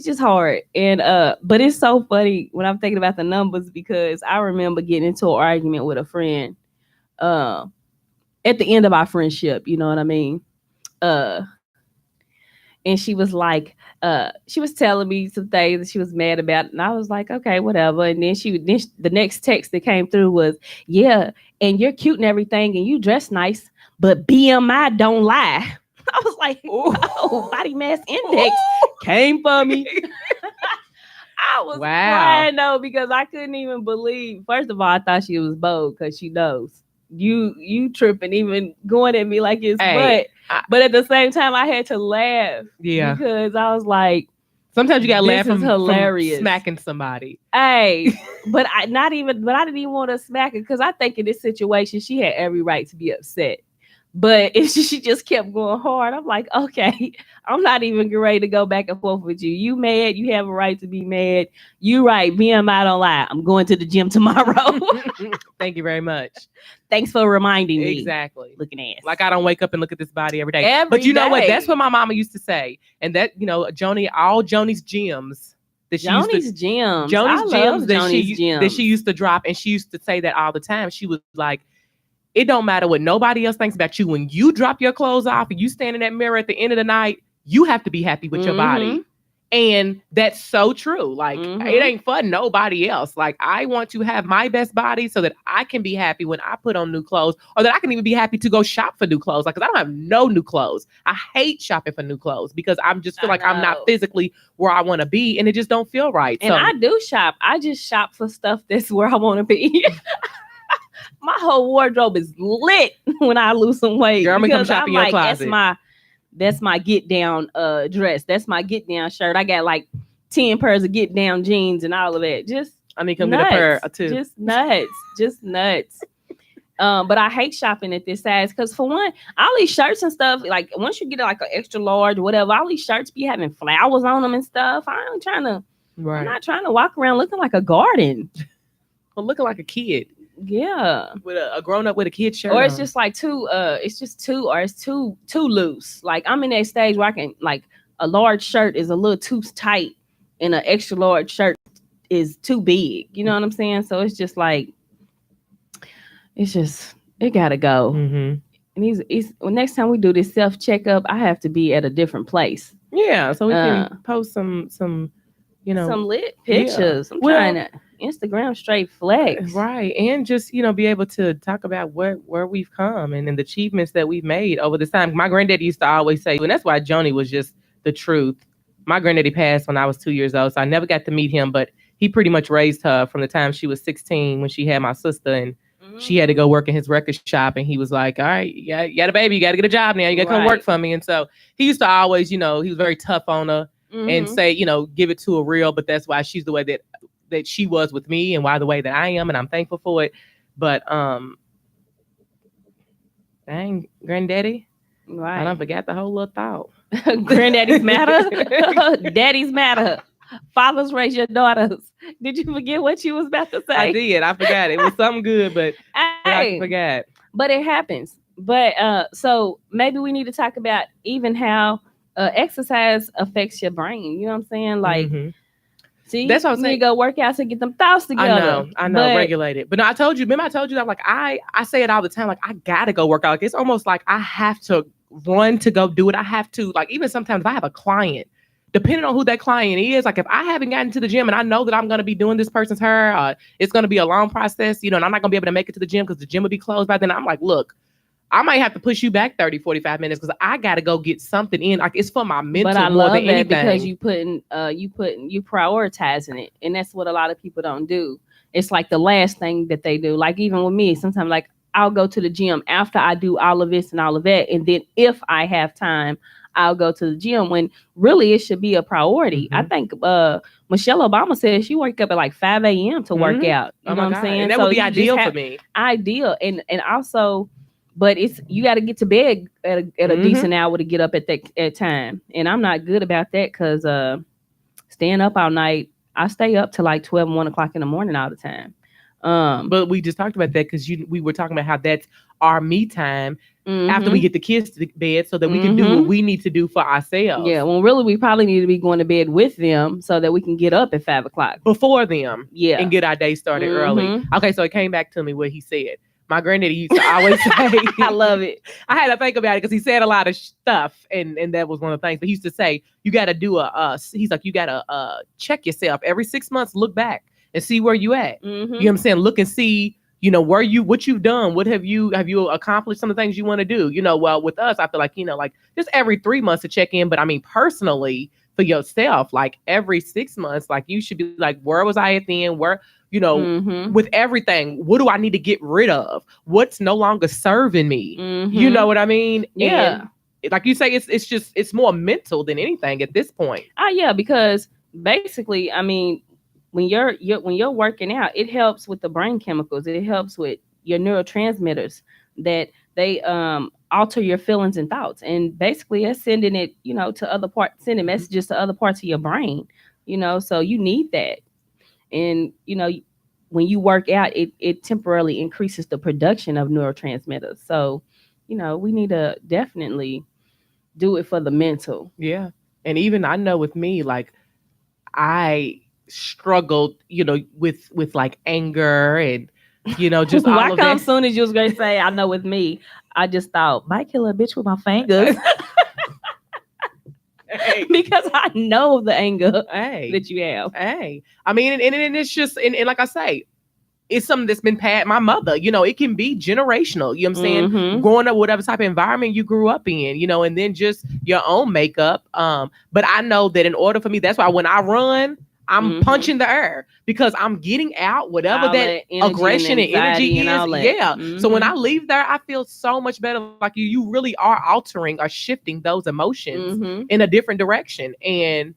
just hard. And but it's so funny when I'm thinking about the numbers, because I remember getting into an argument with a friend at the end of our friendship, you know what I mean? Uh and she was telling me some things that she was mad about, and I was like, okay, whatever. And then the next text that came through was, yeah, and you're cute and everything, and you dress nice, but BMI don't lie. I was like, oh, body mass index came for me. I was crying though, because I couldn't even believe. First of all, I thought she was bold because she knows you tripping, even going at me like it's but at the same time I had to laugh. Yeah, because I was like, sometimes you gotta laugh from hilarious smacking somebody. But I didn't even want to smack her, because I think in this situation she had every right to be upset. But if she just kept going hard, I'm like, okay, I'm not even ready to go back and forth with you. You mad? You have a right to be mad. You right. BMI don't lie. I'm going to the gym tomorrow. Thank you very much. Thanks for reminding me. Exactly. Looking ass. Like, I don't wake up and look at this body every day. But you know what? That's what my mama used to say. And that, all Joni's gyms. Joni's gyms that she used to drop. And she used to say that all the time. She was like, it don't matter what nobody else thinks about you. When you drop your clothes off and you stand in that mirror at the end of the night, you have to be happy with your body. And that's so true. Like, it ain't for nobody else. Like, I want to have my best body so that I can be happy when I put on new clothes, or that I can even be happy to go shop for new clothes. Like, because I don't have no new clothes. I hate shopping for new clothes because I'm just feel like I'm not physically where I want to be, and it just don't feel right. And I do shop. I just shop for stuff that's where I want to be. My whole wardrobe is lit when I lose some weight. Girl, come shop in your closet. That's my get down dress. That's my get down shirt. I got like 10 pairs of get down jeans and all of that. I need to come get a pair or two. Just nuts. But I hate shopping at this size, because for one, all these shirts and stuff, like once you get like an extra large or whatever, all these shirts be having flowers on them and stuff. I'm not trying to walk around looking like a garden. Or looking like a kid. Yeah, with a grown up with a kid shirt, or it's just like it's too loose. Like, I'm in that stage where I can, like, a large shirt is a little too tight, and an extra large shirt is too big. You know what I'm saying? So it's just like, it gotta go. And well, next time we do this self checkup, I have to be at a different place. Yeah, so we can post some some lit pictures. I'm trying to Instagram straight flex, right? And just be able to talk about where we've come and the achievements that we've made over this time. My granddaddy used to always say, and that's why Joni was just the truth. My granddaddy passed when I was 2 years old, so I never got to meet him, but he pretty much raised her from the time she was 16 when she had my sister, and she had to go work in his record shop, and he was like, all right, you got a baby, you got to get a job now, you got to come work for me. And so he used to always, he was very tough on her and say, give it to her real, but that's why she's the way that she was with me, and why the way that I am, and I'm thankful for it. But dang, granddaddy, I done forgot the whole little thought. Granddaddy's matter. Daddy's matter. Fathers raise your daughters. Did you forget what you was about to say? I did. I forgot. It was something good, but I forgot. But it happens. But so maybe we need to talk about even how exercise affects your brain. You know what I'm saying? Like, see, that's what I'm saying. You go work out to get them thoughts together. I know, regulate it. But no, I told you that, like, I say it all the time. Like, I gotta go work out. Like, it's almost like I have to run to go do it. I have to, like, even sometimes if I have a client, depending on who that client is, like, if I haven't gotten to the gym and I know that I'm going to be doing this person's hair, it's going to be a long process, and I'm not going to be able to make it to the gym because the gym will be closed by then. I'm like, look, I might have to push you back 30, 45 minutes because I got to go get something in. Like, it's for my mental. But I love that because you prioritizing it. And that's what a lot of people don't do. It's like the last thing that they do. Like, even with me, sometimes, like, I'll go to the gym after I do all of this and all of that. And then if I have time, I'll go to the gym, when really it should be a priority. I think Michelle Obama said she wake up at like 5 a.m. to work out. You know what I'm saying? And that would be ideal for me. Ideal. And also, but you got to get to bed at a decent hour to get up at time. And I'm not good about that because staying up all night, I stay up till like 12, 1 o'clock in the morning all the time. But we just talked about that because we were talking about how that's our me time after we get the kids to bed, so that we can do what we need to do for ourselves. Yeah, well, really, we probably need to be going to bed with them so that we can get up at 5 o'clock before them. Yeah, and get our day started early. Okay, so it came back to me what he said. My granddaddy used to always say, I love it. I had to think about it because he said a lot of stuff, and that was one of the things. But he used to say, you got to do he's like, you got to check yourself every 6 months, look back and see where you at. You know what I'm saying? Look and see, what you've done. What have you accomplished some of the things you want to do? Well, with us, I feel like, like just every 3 months to check in. But I mean, personally, for yourself, like every 6 months, like you should be like, where was I at then? Where, with everything, what do I need to get rid of? What's no longer serving me? You know what I mean? Yeah. And like you say, it's more mental than anything at this point. Yeah, because basically, I mean, when you're working out, it helps with the brain chemicals. It helps with your neurotransmitters that they alter your feelings and thoughts. And basically, it's sending it, to other parts, sending messages to other parts of your brain. So you need that. And when you work out, it temporarily increases the production of neurotransmitters. So, we need to definitely do it for the mental. Yeah. And even I know with me, like I struggled, with like anger and, just all of that. As soon as you was going to say, I know with me, I just thought, might kill a bitch with my fingers. Hey. Because I know the anger that you have. Hey, I mean, and it's just, and like I say, it's something that's been passed. My mother, it can be generational. You know what I'm saying? Growing up, whatever type of environment you grew up in, and then just your own makeup. But I know that in order for me, that's why when I run, I'm punching the air because I'm getting out whatever that aggression and energy is. Yeah. So when I leave there, I feel so much better. Like you really are altering or shifting those emotions in a different direction. And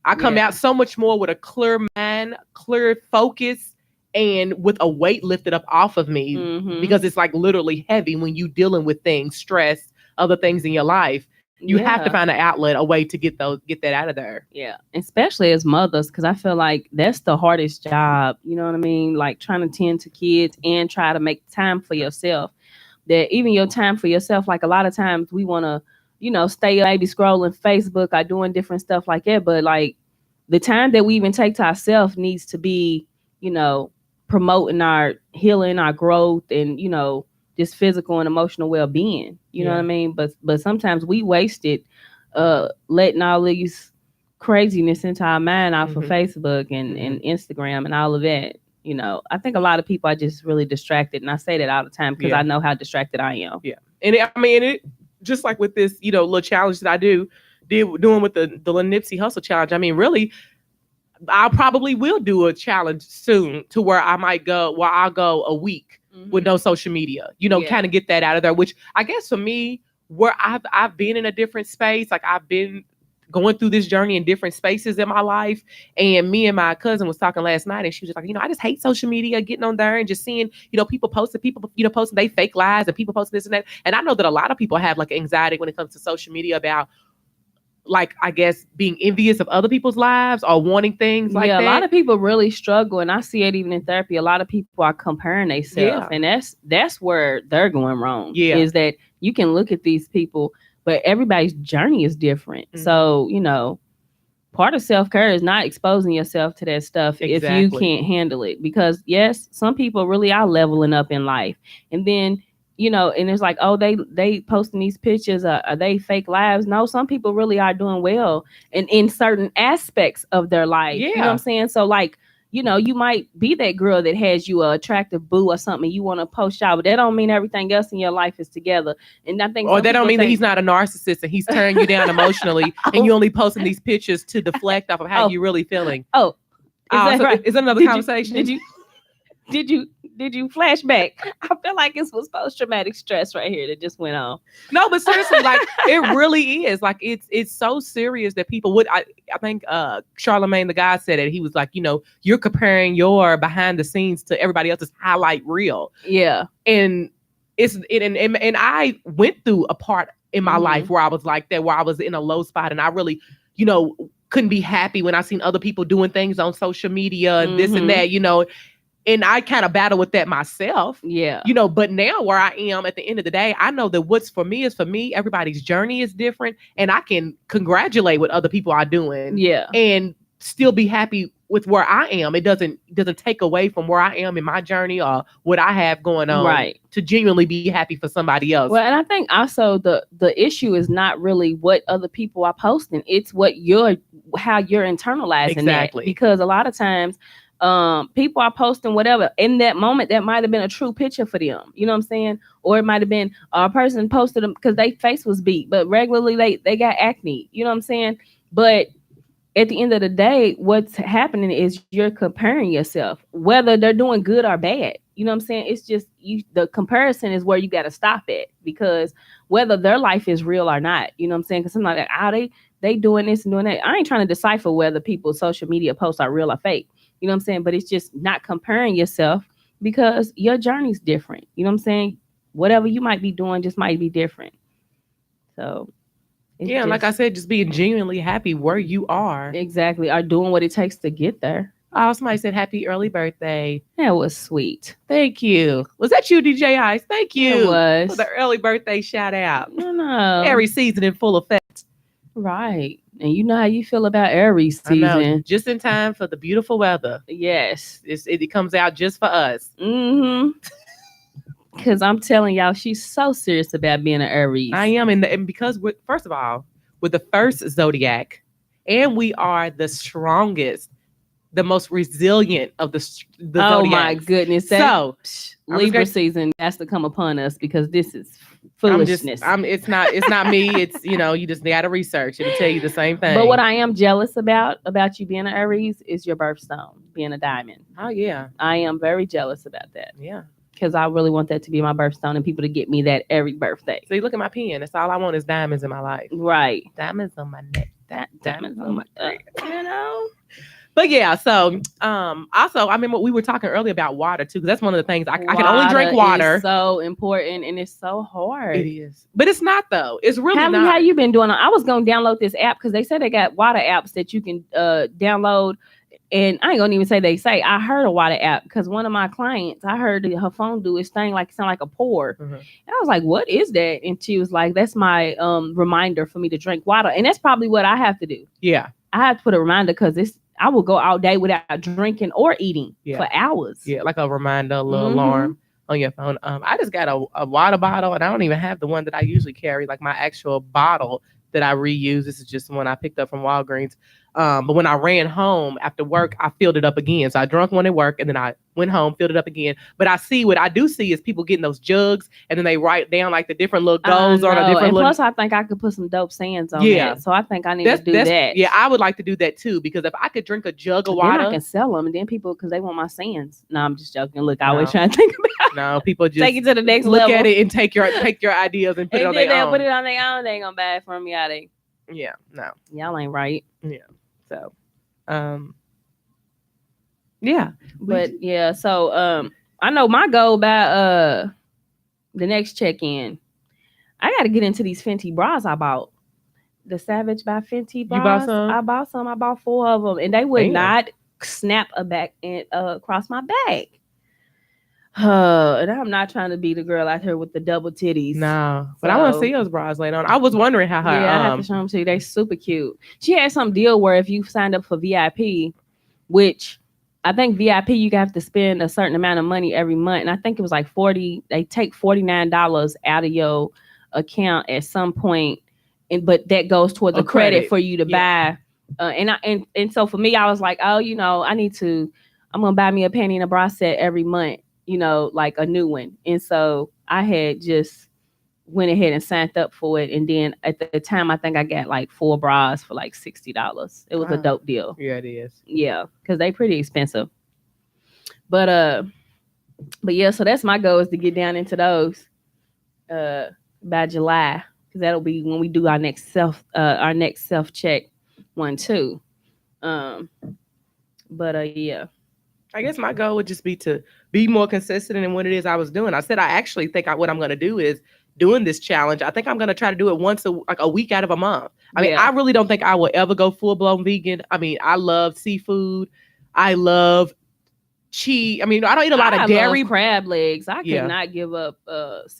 I come out so much more with a clear mind, clear focus, and with a weight lifted up off of me because it's like literally heavy when you dealing with things, stress, other things in your life. You have to find an outlet, a way to get that out of there. Yeah, especially as mothers, because I feel like that's the hardest job. You know what I mean? Like trying to tend to kids and try to make time for yourself. That even your time for yourself, like a lot of times we want to, stay maybe scrolling Facebook or doing different stuff like that. But like the time that we even take to ourselves needs to be, promoting our healing, our growth, and, just physical and emotional well-being. You know what I mean? But sometimes we waste it letting all these craziness into our mind off of Facebook and Instagram and all of that. I think a lot of people are just really distracted. And I say that all the time because I know how distracted I am. Yeah. And it just like with this, little challenge that I doing with the little Nipsey Hustle challenge. I mean, really, I probably will do a challenge soon to where I'll go a week with no social media, kind of get that out of there, which I guess for me, where I've been in a different space, like I've been going through this journey in different spaces in my life. And me and my cousin was talking last night, and she was just like, I just hate social media, getting on there and just seeing, people posting they fake lives and people posting this and that. And I know that a lot of people have like anxiety when it comes to social media about, like, I guess being envious of other people's lives or wanting things like that. A lot of people really struggle, and I see it even in therapy. A lot of people are comparing themselves, and that's where they're going wrong. Yeah, is that you can look at these people, but everybody's journey is different. So part of self-care is not exposing yourself to that stuff if you can't handle it, because yes, some people really are leveling up in life, and then and it's like, oh, they posting these pictures, are they fake lives? No, some people really are doing well in certain aspects of their life. You know what I'm saying? So like, you might be that girl that has you a attractive boo or something, you want to post out, but that don't mean everything else in your life is together. And I think, or that don't mean that he's not a narcissist and he's turning you down emotionally, and you only posting these pictures to deflect off of how you really feeling. Is that right? Is that another conversation? Did you flash back? I feel like it was post-traumatic stress right here that just went on. No, but seriously, like it really is. Like it's so serious that people would. I think Charlemagne the guy said it. He was like, you're comparing your behind the scenes to everybody else's highlight reel. Yeah, and and I went through a part in my life where I was like that, where I was in a low spot, and I really, couldn't be happy when I seen other people doing things on social media and this and that, And I kind of battle with that myself. Yeah. But now where I am at the end of the day, I know that what's for me is for me. Everybody's journey is different. And I can congratulate what other people are doing. Yeah. And still be happy with where I am. It doesn't take away from where I am in my journey or what I have going on. Right. To genuinely be happy for somebody else. Well, and I think also the issue is not really what other people are posting. It's how you're internalizing that. Because a lot of times, people are posting whatever in that moment that might have been a true picture for them. You know what I'm saying? Or it might have been a person posted them because their face was beat, but regularly they got acne. You know what I'm saying? But at the end of the day, what's happening is you're comparing yourself, whether they're doing good or bad. You know what I'm saying? It's just the comparison is where you got to stop at, because whether their life is real or not, you know what I'm saying? Because I'm like, they doing this and doing that. I ain't trying to decipher whether people's social media posts are real or fake. You know what I'm saying? But it's just not comparing yourself, because your journey's different. You know what I'm saying? Whatever you might be doing just might be different. So, like I said, just being genuinely happy where you are. Exactly. Are doing what it takes to get there. Oh, somebody said happy early birthday. That was sweet. Thank you. Was that you, DJ Ice? Thank you. It was. For the early birthday shout out. No. Aries season in full effect. Right. And you know how you feel about Aries season. Just in time for the beautiful weather. Yes. It comes out just for us. Mm-hmm. Because I'm telling y'all, she's so serious about being an Aries. I am. And because, first of all, with the first zodiac, and we are the strongest, the most resilient of the zodiacs. Oh, my goodness. Libra season has to come upon us, because this is foolishness. It's not me. It's, you just got to research. It'll tell you the same thing. But what I am jealous about you being an Aries is your birthstone, being a diamond. Oh, yeah. I am very jealous about that. Yeah. Because I really want that to be my birthstone and people to get me that every birthday. See, look at my pen. That's all I want is diamonds in my life. Right. Diamonds on my neck. Diamonds on my neck. But yeah, so also, I mean, we were talking earlier about water too, because that's one of the things I can only drink water. Is so important, and it's so hard. It is, but it's not though. It's really not. How you been doing? I was gonna download this app because they said they got water apps that you can download. And I ain't gonna even say I heard a water app, because one of my clients, I heard her phone do its thing, like sound like a pour. Mm-hmm. And I was like, what is that? And she was like, that's my reminder for me to drink water. And that's probably what I have to do. Yeah. I have to put a reminder, because I will go all day without drinking or eating for hours. Yeah, like a reminder, a little alarm on your phone. I just got a water bottle, and I don't even have the one that I usually carry, like my actual bottle that I reuse. This is just the one I picked up from Walgreens. But when I ran home after work, I filled it up again. So I drunk one at work and then I went home, filled it up again. But what I do see is people getting those jugs and then they write down like the different little goals on a different and little. plus, I think I could put some dope sands on that. So I think I need to do that. Yeah, I would like to do that too, because if I could drink a jug of water, then I can sell them, and then people, because they want my sands. No, I'm just joking. Look, I always trying to think about. No, people just take it to the next look level. At it and take your ideas and put it on their own. Put it on their own. They ain't gonna buy it from me, are they? Yeah, no, y'all ain't right. Yeah, so, yeah, but yeah, so I know my goal by the next check-in. I got to get into these Fenty bras I bought. The Savage by Fenty bras. You bought some? I bought some. I bought 4 of them, and they would not snap across my back. And I'm not trying to be the girl out here with the double titties. No, but I want to see those bras later on. I was wondering how her. Yeah, I have to show them to you. They super cute. She had some deal where if you signed up for VIP, which I think VIP you have to spend a certain amount of money every month, and I think it was like $40. They take $49 out of your account at some point, but that goes towards a credit for you to buy. And so for me, I was like, oh, I'm gonna buy me a panty and a bra set every month. Like a new one. And so I had just went ahead and signed up for it. And then at the time, I think I got like 4 bras for like $60. It was a dope deal. Yeah, it is. Yeah, because they pretty expensive. But yeah, so that's my goal, is to get down into those by July, because that'll be when we do our next self check one too. But yeah. I guess my goal would just be to be more consistent in what it is I was doing. I said I actually think what I'm going to do is doing this challenge. I think I'm going to try to do it once a week out of a month. I mean, I really don't think I will ever go full blown vegan. I mean, I love seafood. I love cheese. I mean, I don't eat a lot of dairy. Crab legs. I could not give up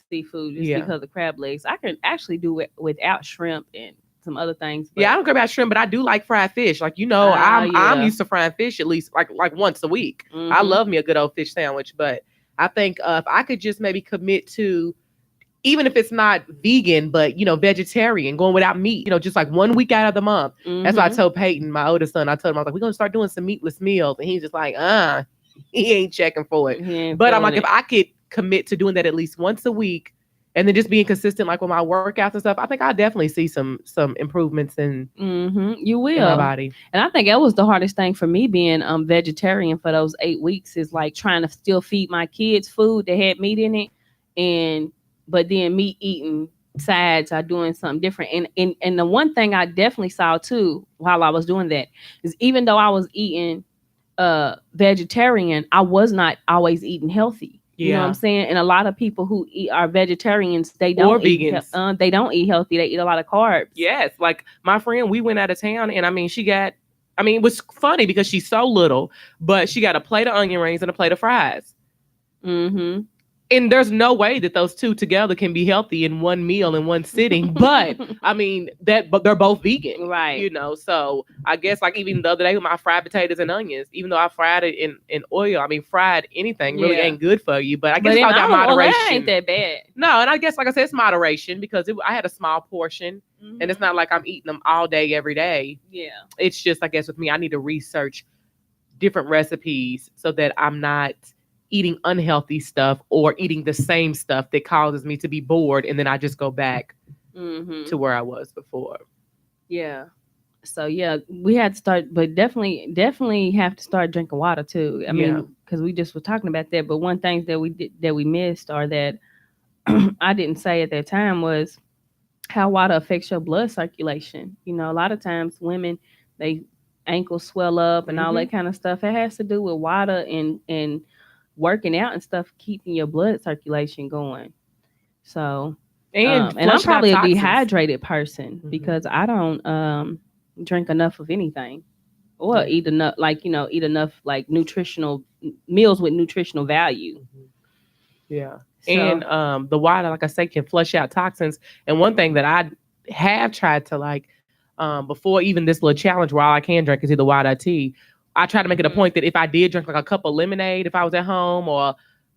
seafood just because of crab legs. I can actually do it without shrimp and some other things. Yeah, I don't care about shrimp, but I do like fried fish. Like, I'm used to frying fish at least like once a week. Mm-hmm. I love me a good old fish sandwich. But I think if I could just maybe commit to, even if it's not vegan, but vegetarian, going without meat, just like 1 week out of the month. Mm-hmm. That's why I told Peyton, my oldest son, I was like, we're gonna start doing some meatless meals. And he's just like, he ain't checking for it. But I'm like, if I could commit to doing that at least once a week, and then just being consistent, like with my workouts and stuff, I think I'll definitely see some improvements in you will in my body. And I think that was the hardest thing for me, being vegetarian for those 8 weeks, is like trying to still feed my kids food that had meat in it, but then me eating sides are doing something different. And the one thing I definitely saw too while I was doing that is, even though I was eating vegetarian, I was not always eating healthy. You know what I'm saying? And a lot of people who are vegetarians, they don't eat vegans. They don't eat healthy. They eat a lot of carbs. Yes. Like my friend, we went out of town, and it was funny because she's so little, but she got a plate of onion rings and a plate of fries. Mm-hmm. And there's no way that those two together can be healthy in one meal in one sitting. But but they're both vegan, right? So I guess like even the other day with my fried potatoes and onions, even though I fried it in oil, fried anything really ain't good for you. But I guess it's all about moderation. Well, that ain't that bad. No, and I guess like I said, it's moderation, because I had a small portion, and it's not like I'm eating them all day every day. Yeah, it's just, I guess with me, I need to research different recipes so that I'm not eating unhealthy stuff or eating the same stuff that causes me to be bored, and then I just go back to where I was before. Yeah. So yeah, we had to start, but definitely have to start drinking water too. I mean, because we just were talking about that. But one thing that we missed, or that I didn't say at that time, was how water affects your blood circulation. A lot of times women, they ankles swell up and all that kind of stuff. It has to do with water and working out and stuff, keeping your blood circulation going. So and I'm probably a dehydrated person, because I don't drink enough of anything, or eat enough like nutritional meals with nutritional value. Yeah. So, and the water, like I say, can flush out toxins. And one thing that I have tried to before even this little challenge, where all I can drink is either water or tea, I try to make it a point that if I did drink like a cup of lemonade, if I was at home, or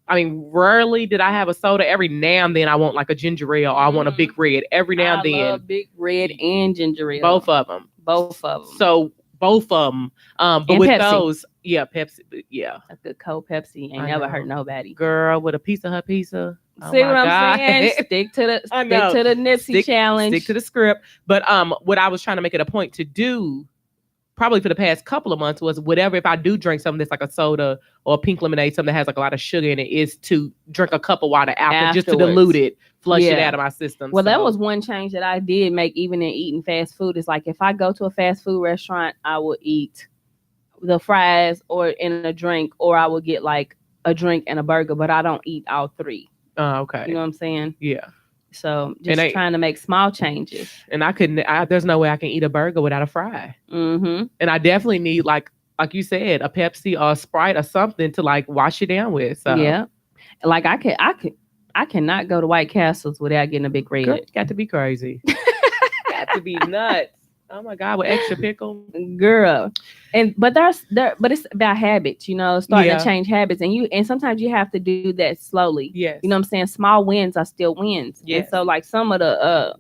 rarely did I have a soda. Every now and then I want like a ginger ale, or I want a Big Red. Every now and then. I love Big Red and ginger ale. Both of them. So, both of them. But And with Pepsi. those, yeah, Pepsi, yeah, A good cold Pepsi ain't I never know. hurt nobody. Girl with a piece of her pizza. Oh See what my I'm God. saying? Stick to I know. the Nipsey challenge. Stick to the script. But what I was trying to make it a point to do, probably for the past couple of months, was whatever, if I do drink something that's like a soda or a pink lemonade, something that has like a lot of sugar in it, is to drink a cup of water after, just to dilute it, flush it out of my system. Well, that was one change that I did make even in eating fast food. Is like if I go to a fast food restaurant, I will eat the fries or in a drink, or I will get like a drink and a burger, but I don't eat all three. Okay. You know what I'm saying? Yeah. So just trying to make small changes. And there's no way I can eat a burger without a fry. Mm-hmm. And I definitely need, like you said, a Pepsi or a Sprite or something to like wash it down with. So yeah, like I cannot go to White Castles without getting a big red. Girl, got to be crazy. Got to be nuts. Oh my God, with extra pickle, girl. But it's about habits, starting to change habits, and sometimes you have to do that slowly. Yes. You know what I'm saying? Small wins are still wins. Yes. And so like some of the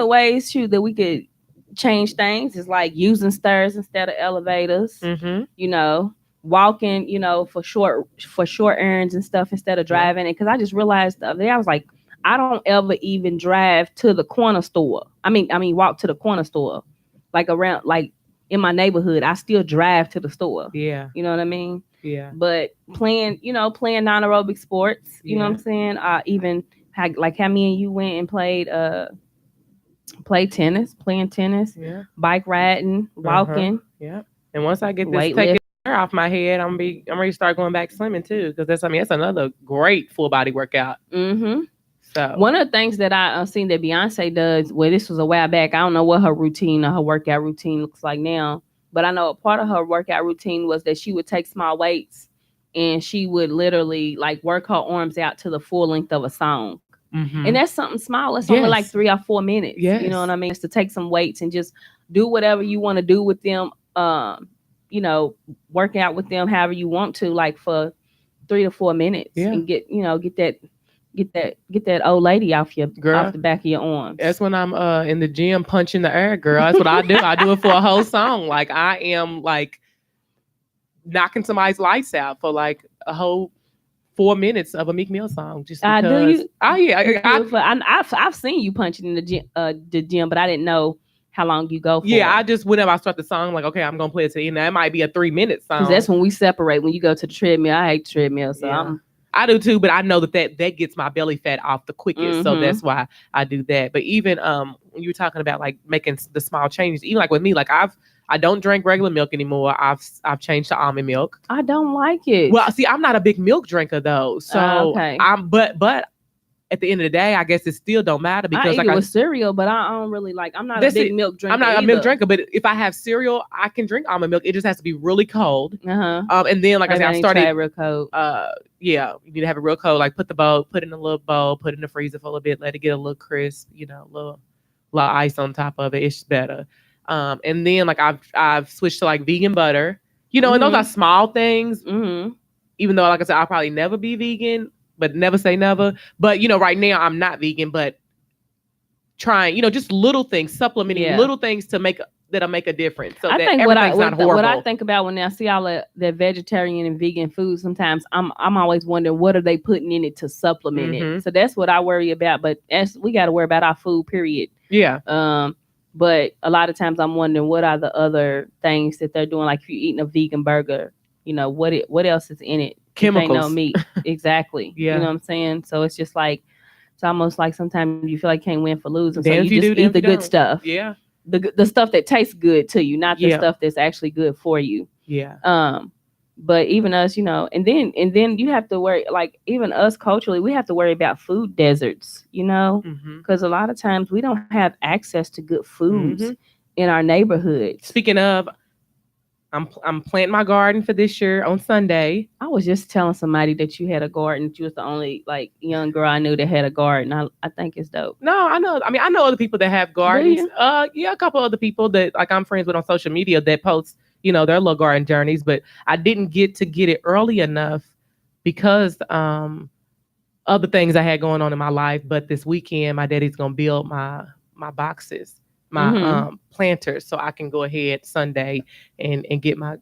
ways that we could change things is like using stairs instead of elevators. Mm-hmm. Walking, for short errands and stuff instead of driving. And because I just realized the other day, I was like, I don't ever even drive to the corner store. I mean, walk to the corner store, like around, like in my neighborhood. I still drive to the store. Yeah. You know what I mean? Yeah. But playing non-aerobic sports, you know what I'm saying? Even how me and you went and playing tennis, bike riding, walking. Yeah. And once I get this taken off my head, I'm ready to start going back swimming too, because that's another great full body workout. Mm-hmm. So one of the things that I seen that Beyonce does, well, this was a while back. I don't know what her routine or her workout routine looks like now, but I know a part of her workout routine was that she would take small weights and she would literally like work her arms out to the full length of a song. Mm-hmm. And that's something small. It's only like 3 or 4 minutes. Yes. You know what I mean? It's to take some weights and just do whatever you want to do with them. Work out with them however you want to, like for 3 to 4 minutes, and get that old lady off the back of your arms. That's when I'm in the gym punching the air, girl. That's what I do. I do it for a whole song. Like I am like knocking somebody's lights out for like a whole 4 minutes of a Meek Mill song. Just because. Do you? Oh yeah, I've seen you punching in the gym, but I didn't know how long you go for. Yeah, I just, whenever I start the song, I'm like, okay, I'm gonna play it to you. Now it might be a 3-minute song. Because that's when we separate. When you go to the treadmill, I hate the treadmill, so I do too, but I know that gets my belly fat off the quickest, Mm-hmm. so that's why I do that. But even when you were talking about like making the small changes, even like with me, like I don't drink regular milk anymore. I've changed to almond milk. I don't like it. Well, see, I'm not a big milk drinker though, so okay. But at the end of the day, I guess it still don't matter because I eat it with cereal, but I don't really like. I'm not a big milk drinker. I'm not either. a milk drinker, but if I have cereal, I can drink almond milk. It just has to be really cold. And then, like I said, I started real cold. Yeah, you need to have it real cold. Like put in a little bowl, put it in the freezer for a little bit, let it get a little crisp. A little ice on top of it. It's better. And then like I've switched to like vegan butter. And those are small things. Mm-hmm. Even though, like I said, I'll probably never be vegan. But never say never. But, right now I'm not vegan, but trying, just little things, supplementing little things that'll make a difference. So I that think everything's not horrible. What I think about when I see all that vegetarian and vegan food, sometimes I'm always wondering what are they putting in it to supplement it. So that's what I worry about. But we got to worry about our food, period. Yeah. But a lot of times I'm wondering what are the other things that they're doing. Like if you're eating a vegan burger, what else is in it? Chemicals. No meat. Exactly. Yeah. You know what I'm saying? So it's just like, it's almost like sometimes you feel like you can't win for losing. So you just eat the good stuff. Yeah. The stuff that tastes good to you, not the stuff that's actually good for you. Yeah. But even us, and then you have to worry, like even us culturally, we have to worry about food deserts, because a lot of times we don't have access to good foods in our neighborhoods. Speaking of, I'm planting my garden for this year on Sunday. I was just telling somebody that you had a garden. That you was the only like young girl I knew that had a garden. I think it's dope. No, I know. I mean, I know other people that have gardens. Yeah, a couple other people that like I'm friends with on social media that post, their little garden journeys. But I didn't get it early enough because other things I had going on in my life. But this weekend, my daddy's gonna build my boxes. my planters so I can go ahead Sunday and get my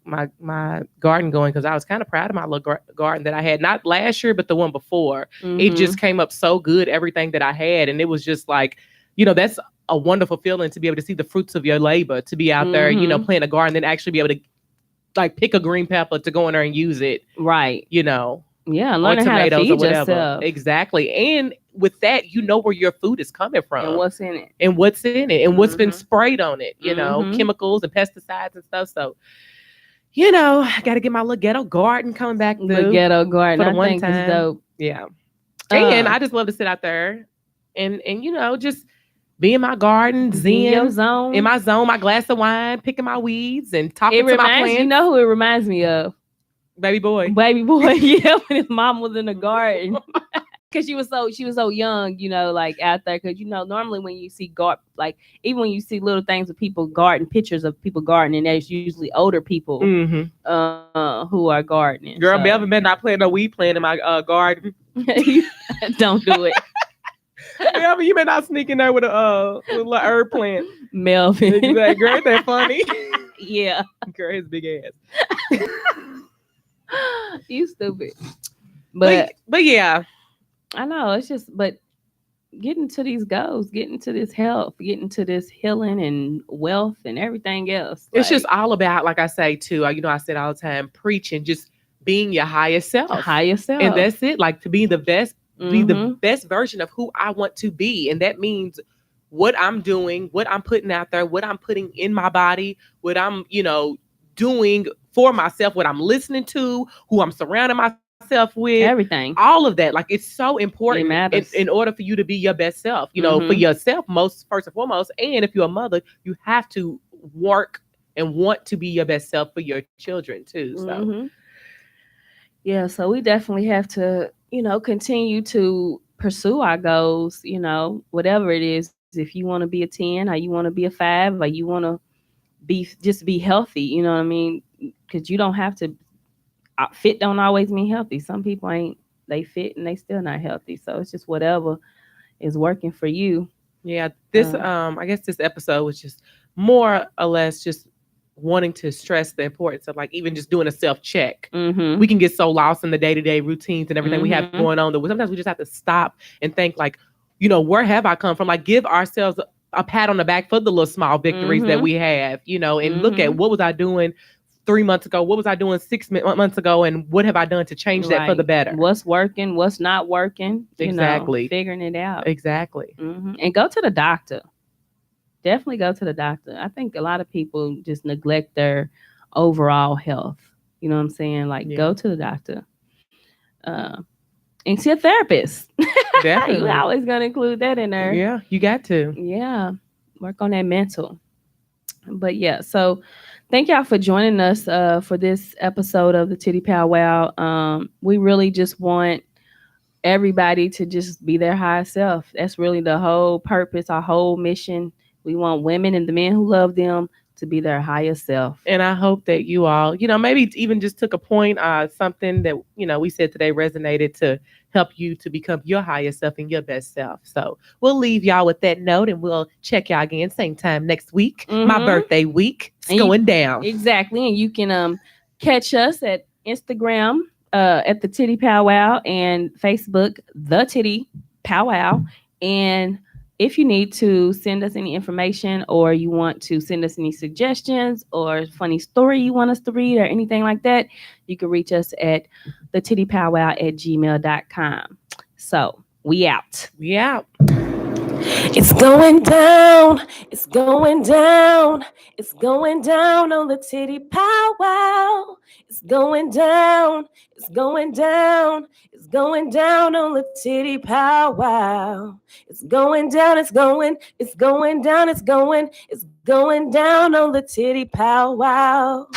garden going, because I was kind of proud of my little garden that I had, not last year but the one before. It just came up so good, everything that I had, and it was just like, that's a wonderful feeling to be able to see the fruits of your labor, to be out there, plant a garden, then actually be able to like pick a green pepper to go in there and use it, right? Yeah, learning how to feed yourself. Exactly. And with that, where your food is coming from. And what's in it. And what's in it. And what's been sprayed on it, chemicals and pesticides and stuff. So, I got to get my little ghetto garden coming back. The ghetto garden. For the I think it's dope. Yeah. And I just love to sit out there and just be in my garden, zen, in my zone, my glass of wine, picking my weeds and talking to my plants. You know who it reminds me of? Baby boy. Yeah, when his mom was in the garden. Because she was so young, like out there. Because normally when you see like even when you see little things of people garden, pictures of people gardening, there's usually older people who are gardening. Girl, Melvin better not plant no weed plant in my garden. Don't do it. Melvin, you better not sneak in there with a little herb plant. Melvin, exactly. Girl, ain't that funny? Yeah, girl, his big ass. You stupid. But yeah. I know, it's just, but getting to these goals, getting to this health, getting to this healing and wealth and everything else. It's just all about, like I say too, I said all the time, preaching, just being your highest self. And that's it. Like to be the best, be the best version of who I want to be. And that means what I'm doing, what I'm putting out there, what I'm putting in my body, what I'm, doing for myself, what I'm listening to, who I'm surrounding myself with, everything, all of that. Like it's so important in order for you to be your best self, for yourself first and foremost. And if you're a mother, you have to work and want to be your best self for your children too. So yeah, so we definitely have to, continue to pursue our goals, whatever it is. If you want to be a 10 or you want to be a 5 or you want to be healthy, you know what I mean? Because you don't have to, fit don't always mean healthy. Some people they fit and they still not healthy. So it's just whatever is working for you. Yeah, this I guess this episode was just more or less just wanting to stress the importance of like even just doing a self-check. We can get so lost in the day-to-day routines and everything we have going on that sometimes we just have to stop and think like, where have I come from? Like give ourselves a pat on the back for the little small victories that we have, and look at what was I doing 3 months ago? What was I doing 6 months ago? And what have I done to change that for the better? What's working? What's not working? Exactly. Figuring it out. Exactly. And go to the doctor. Definitely go to the doctor. I think a lot of people just neglect their overall health. You know what I'm saying? Like go to the doctor. And see a therapist. Definitely. You're always going to include that in there. Yeah, you got to. Yeah. Work on that mental. But yeah, so thank y'all for joining us for this episode of the Tiddy Pow Wow. We really just want everybody to just be their higher self. That's really the whole purpose, our whole mission. We want women and the men who love them to be their higher self. And I hope that you all, maybe even just took a point, something that, we said today resonated to help you to become your highest self and your best self. So we'll leave y'all with that note and we'll check y'all again same time next week. My birthday week. It's going down. Exactly. And you can catch us at Instagram at the Tiddy Pow Wow and Facebook, the Tiddy Pow Wow. And if you need to send us any information or you want to send us any suggestions or funny story you want us to read or anything like that, you can reach us at thetiddypowwow@gmail.com. So we out. We out. It's going down. It's going down. It's going down on the Tiddy Pow Wow. It's going down. It's going down. It's going down on the Tiddy Pow Wow. It's going down. It's going down. It's going down on the Tiddy Pow Wow.